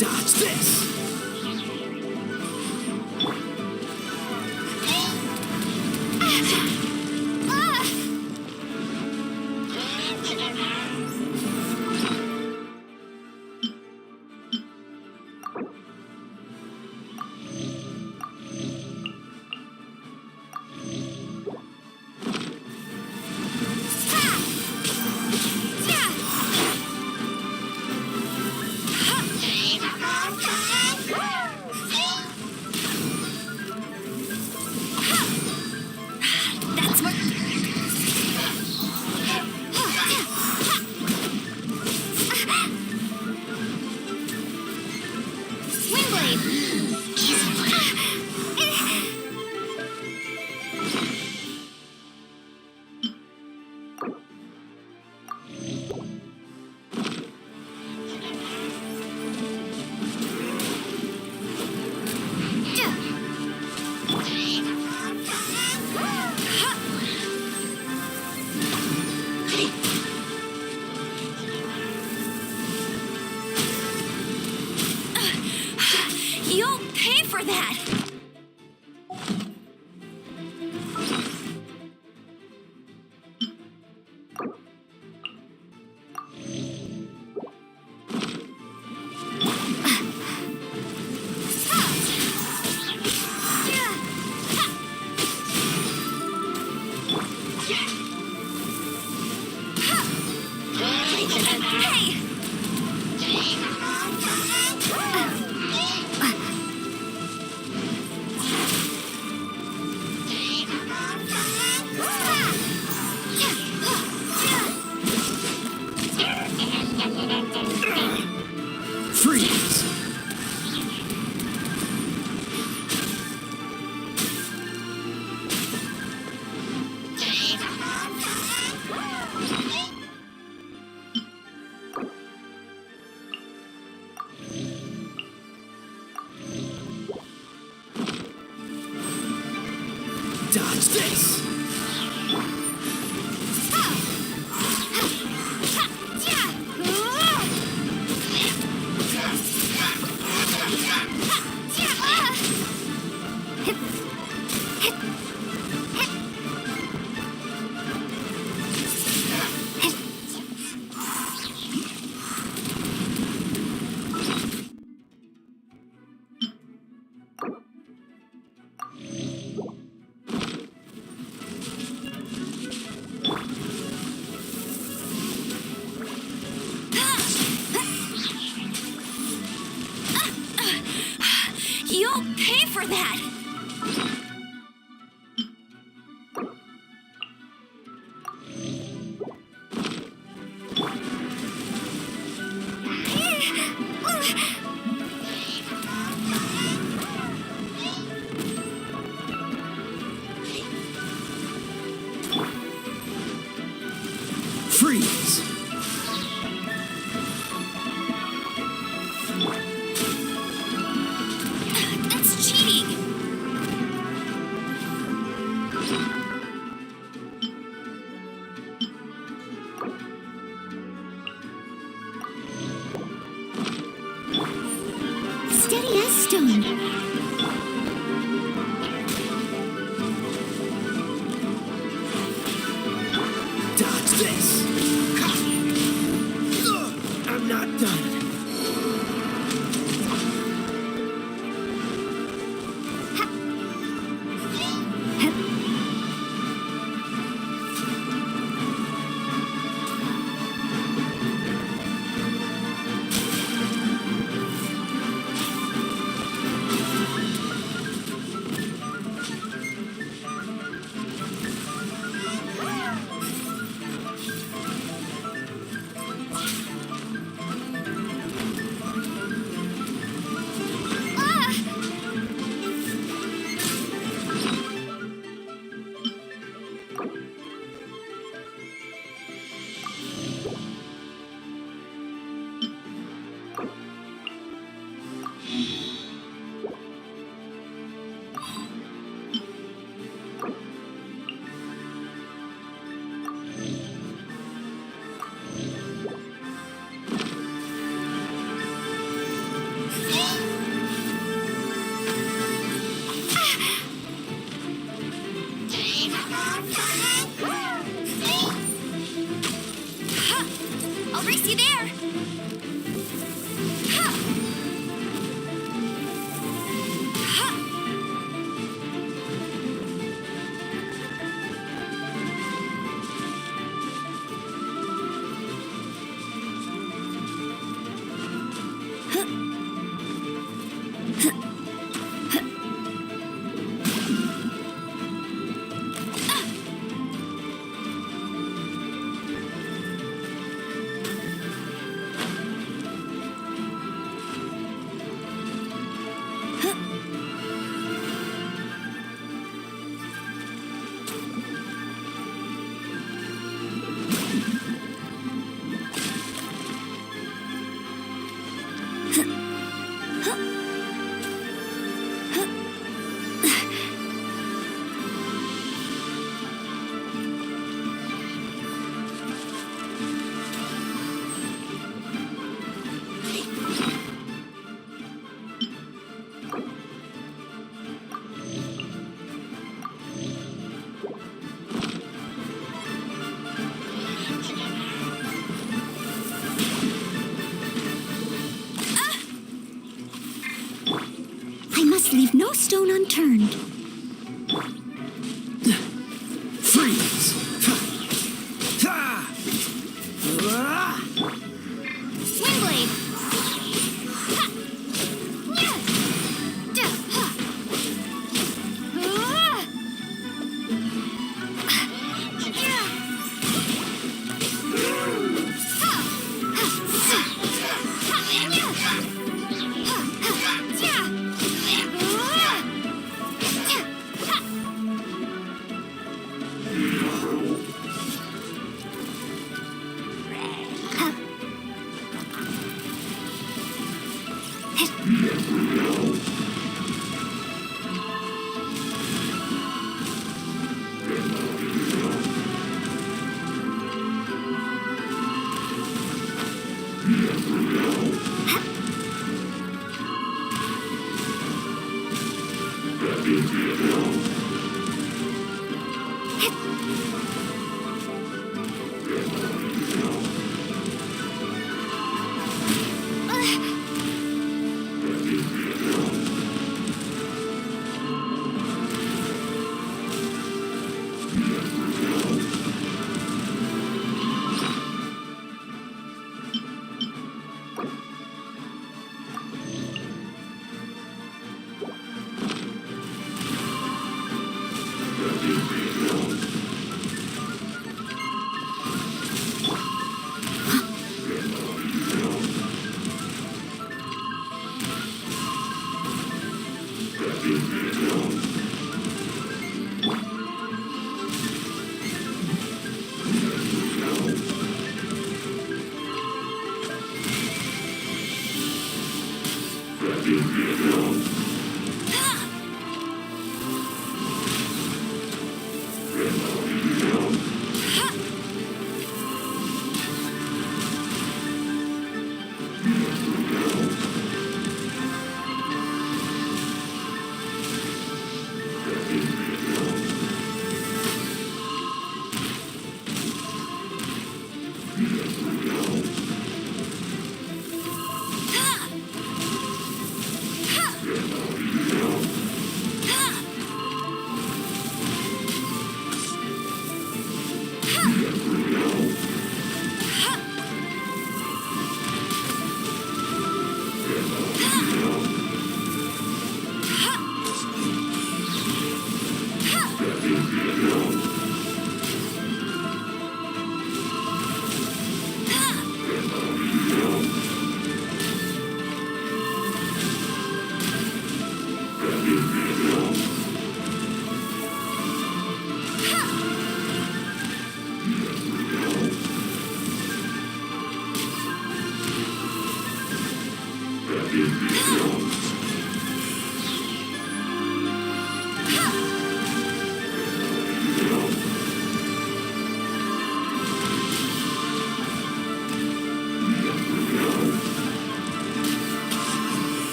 Dodge this! Freeze! Dodge this! You'll pay for that! Freeze! That's cheating! Steady as stone. Dodge this! I'm not done. I'll race you there! Leave no stone unturned. Freeze! Ouch!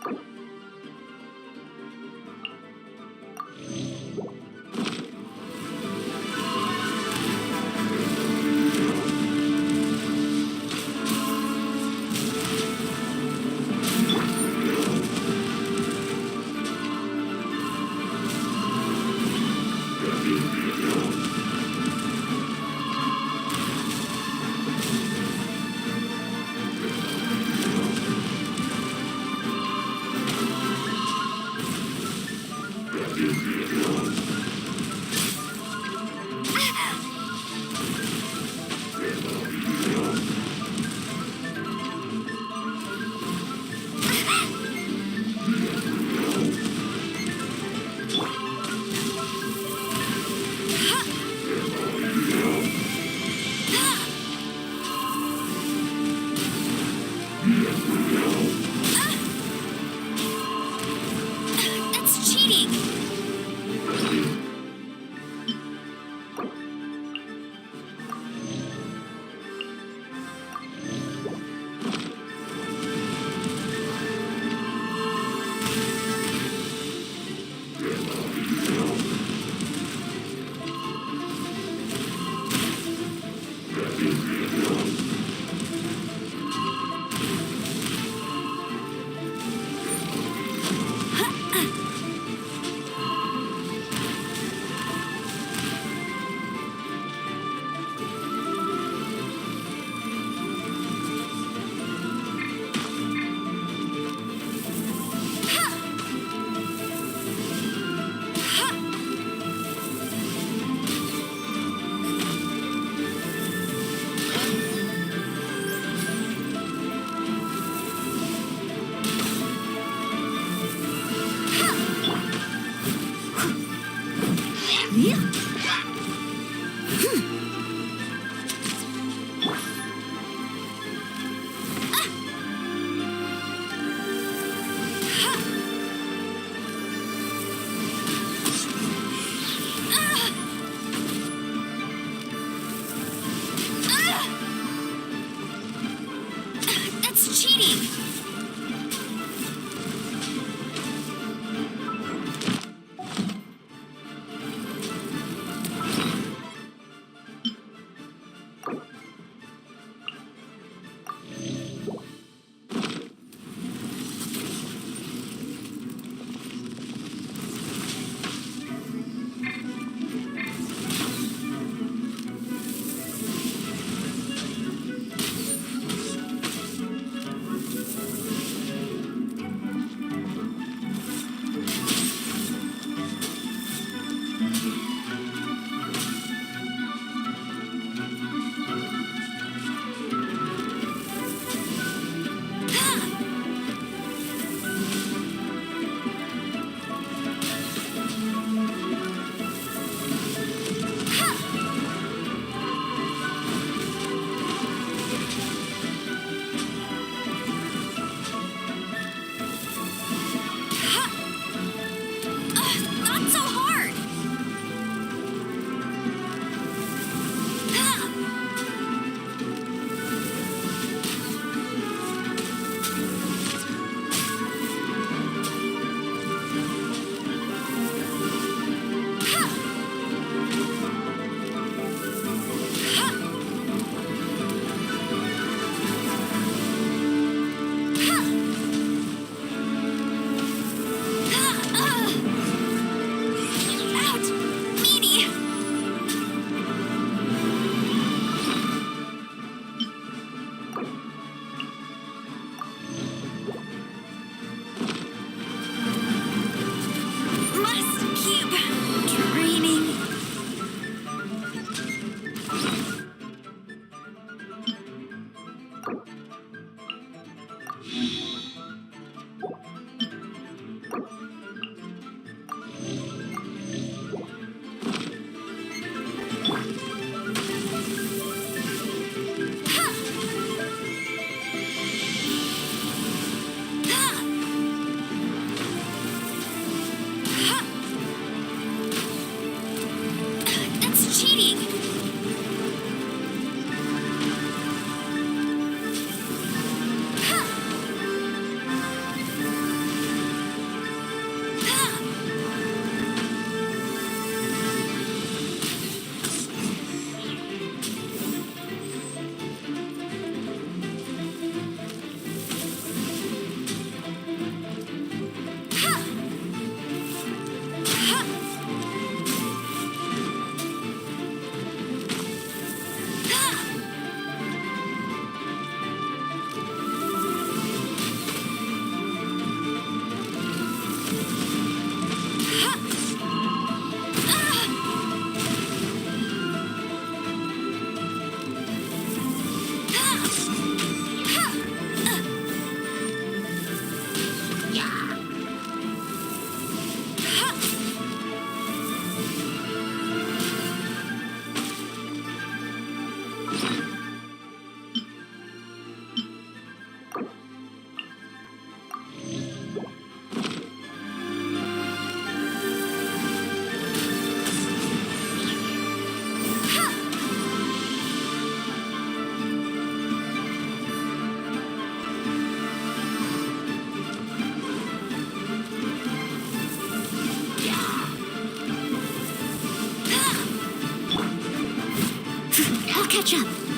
Meanie! catch up.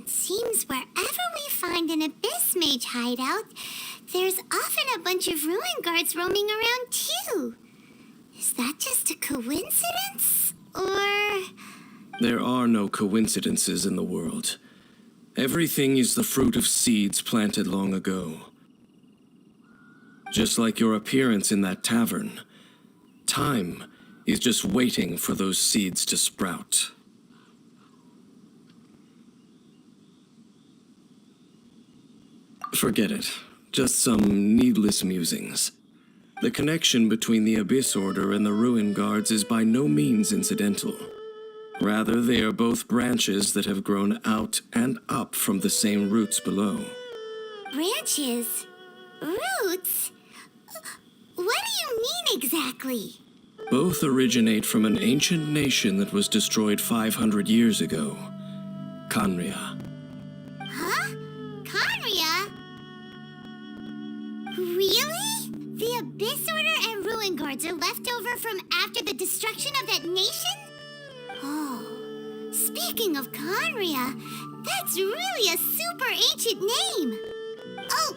It seems wherever we find an Abyss Mage hideout, there's often a bunch of ruin guards roaming around too. Is that just a coincidence? Or... There are no coincidences in the world. Everything is the fruit of seeds planted long ago. Just like your appearance in that tavern, time is just waiting for those seeds to sprout. Forget it. Just some needless musings. The connection between the Abyss Order and the Ruin Guards is by no means incidental. Rather, they are both branches that have grown out and up from the same roots below. Branches? Roots? What do you mean exactly? Both originate from an ancient nation that was destroyed 500 years ago, Khaenri'ah. Huh? Khaenri'ah? Really? The Abyss Order and Ruin Guards are left over from after the destruction of that nation? Oh, speaking of Khaenri'ah, that's really a super ancient name. Oh,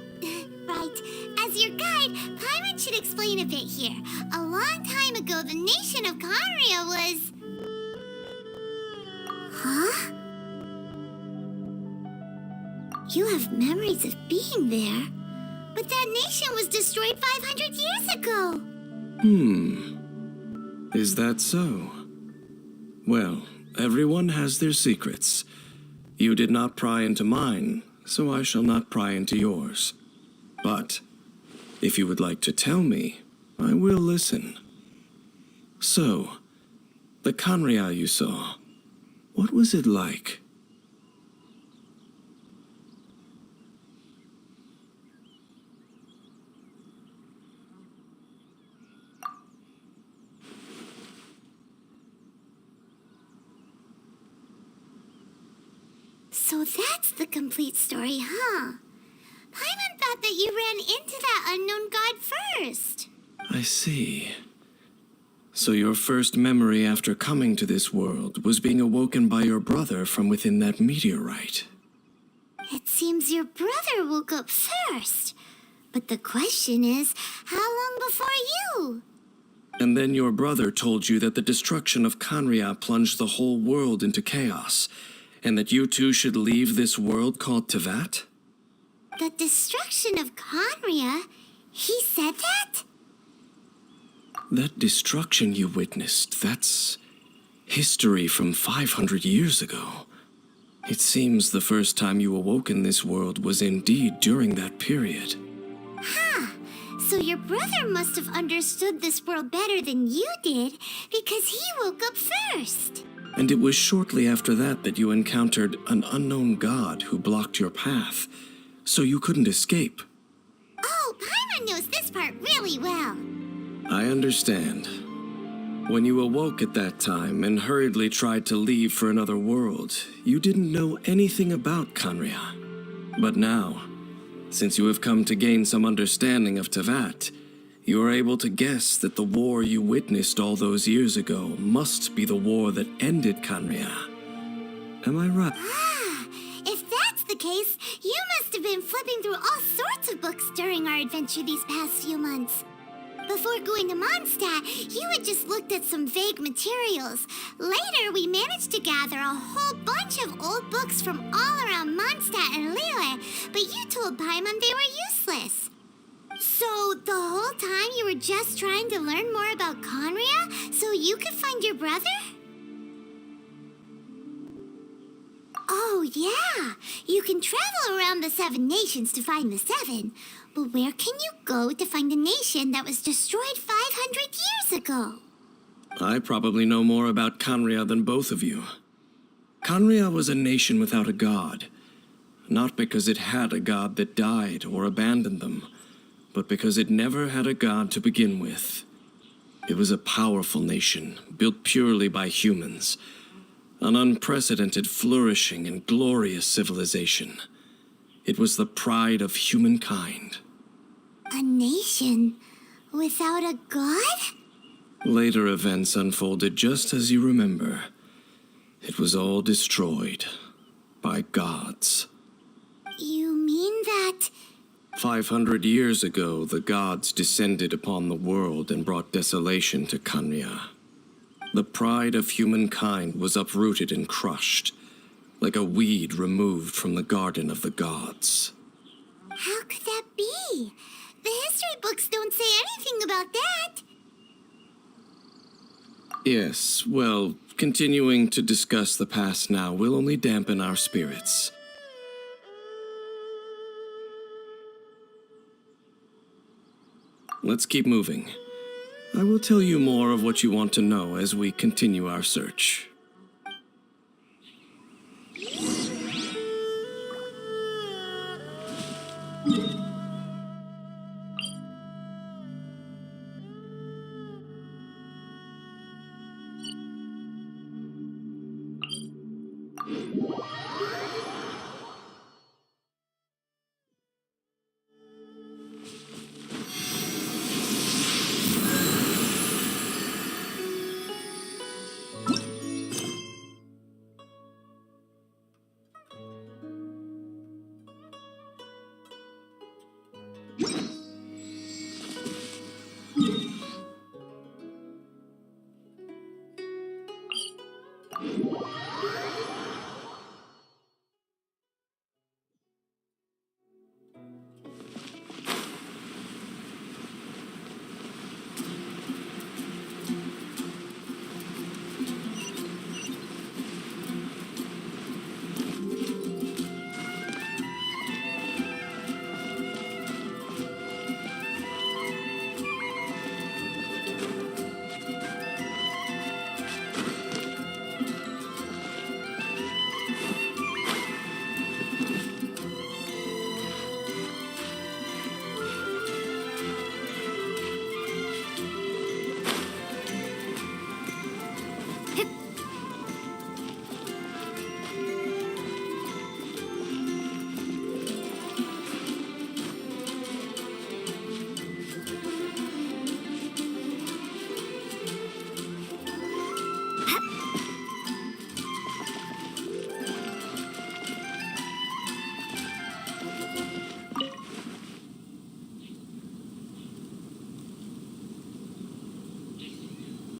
right. As your guide, Paimon should explain a bit here. A long time ago, the nation of Khaenri'ah was... Huh? You have memories of being there. But that nation was destroyed 500 years ago. Is that so? Well, everyone has their secrets. You did not pry into mine, so I shall not pry into yours. But if you would like to tell me, I will listen. So, the Khaenri'ah you saw, what was it like? So that's the complete story, huh? Paimon thought that you ran into that unknown god first. I see. So your first memory after coming to this world was being awoken by your brother from within that meteorite. It seems your brother woke up first. But the question is, how long before you? And then your brother told you that the destruction of Khaenri'ah plunged the whole world into chaos, and that you two should leave this world called Tevat? The destruction of Khaenri'ah? He said that? That destruction you witnessed, that's history from 500 years ago. It seems the first time you awoke in this world was indeed during that period. Huh. So your brother must have understood this world better than you did, because he woke up first. And it was shortly after that that you encountered an unknown god who blocked your path, so you couldn't escape. Oh, Paimon knows this part really well. I understand. When you awoke at that time and hurriedly tried to leave for another world, you didn't know anything about Khaenri'ah. But now, since you have come to gain some understanding of Tevat, you are able to guess that the war you witnessed all those years ago must be the war that ended Khaenri'ah. Am I right? Ah, if that's the case, you must have been flipping through all sorts of books during our adventure these past few months. Before going to Mondstadt, you had just looked at some vague materials. Later, we managed to gather a whole bunch of old books from all around Mondstadt and Liyue, but you told Paimon they were useless. So, the whole time you were just trying to learn more about Khaenri'ah so you could find your brother? Oh, yeah. You can travel around the 7 nations to find the 7. But where can you go to find a nation that was destroyed 500 years ago? I probably know more about Khaenri'ah than both of you. Khaenri'ah was a nation without a god. Not because it had a god that died or abandoned them, but because it never had a god to begin with. It was a powerful nation, built purely by humans. An unprecedented, flourishing, and glorious civilization. It was the pride of humankind. A nation without a god? Later events unfolded just as you remember. It was all destroyed. by gods. You mean that... 500 years ago, the gods descended upon the world and brought desolation to Kanya. The pride of humankind was uprooted and crushed, like a weed removed from the garden of the gods. How could that be? The history books don't say anything about that. Yes, well, continuing to discuss the past now will only dampen our spirits. Let's keep moving. I will tell you more of what you want to know as we continue our search.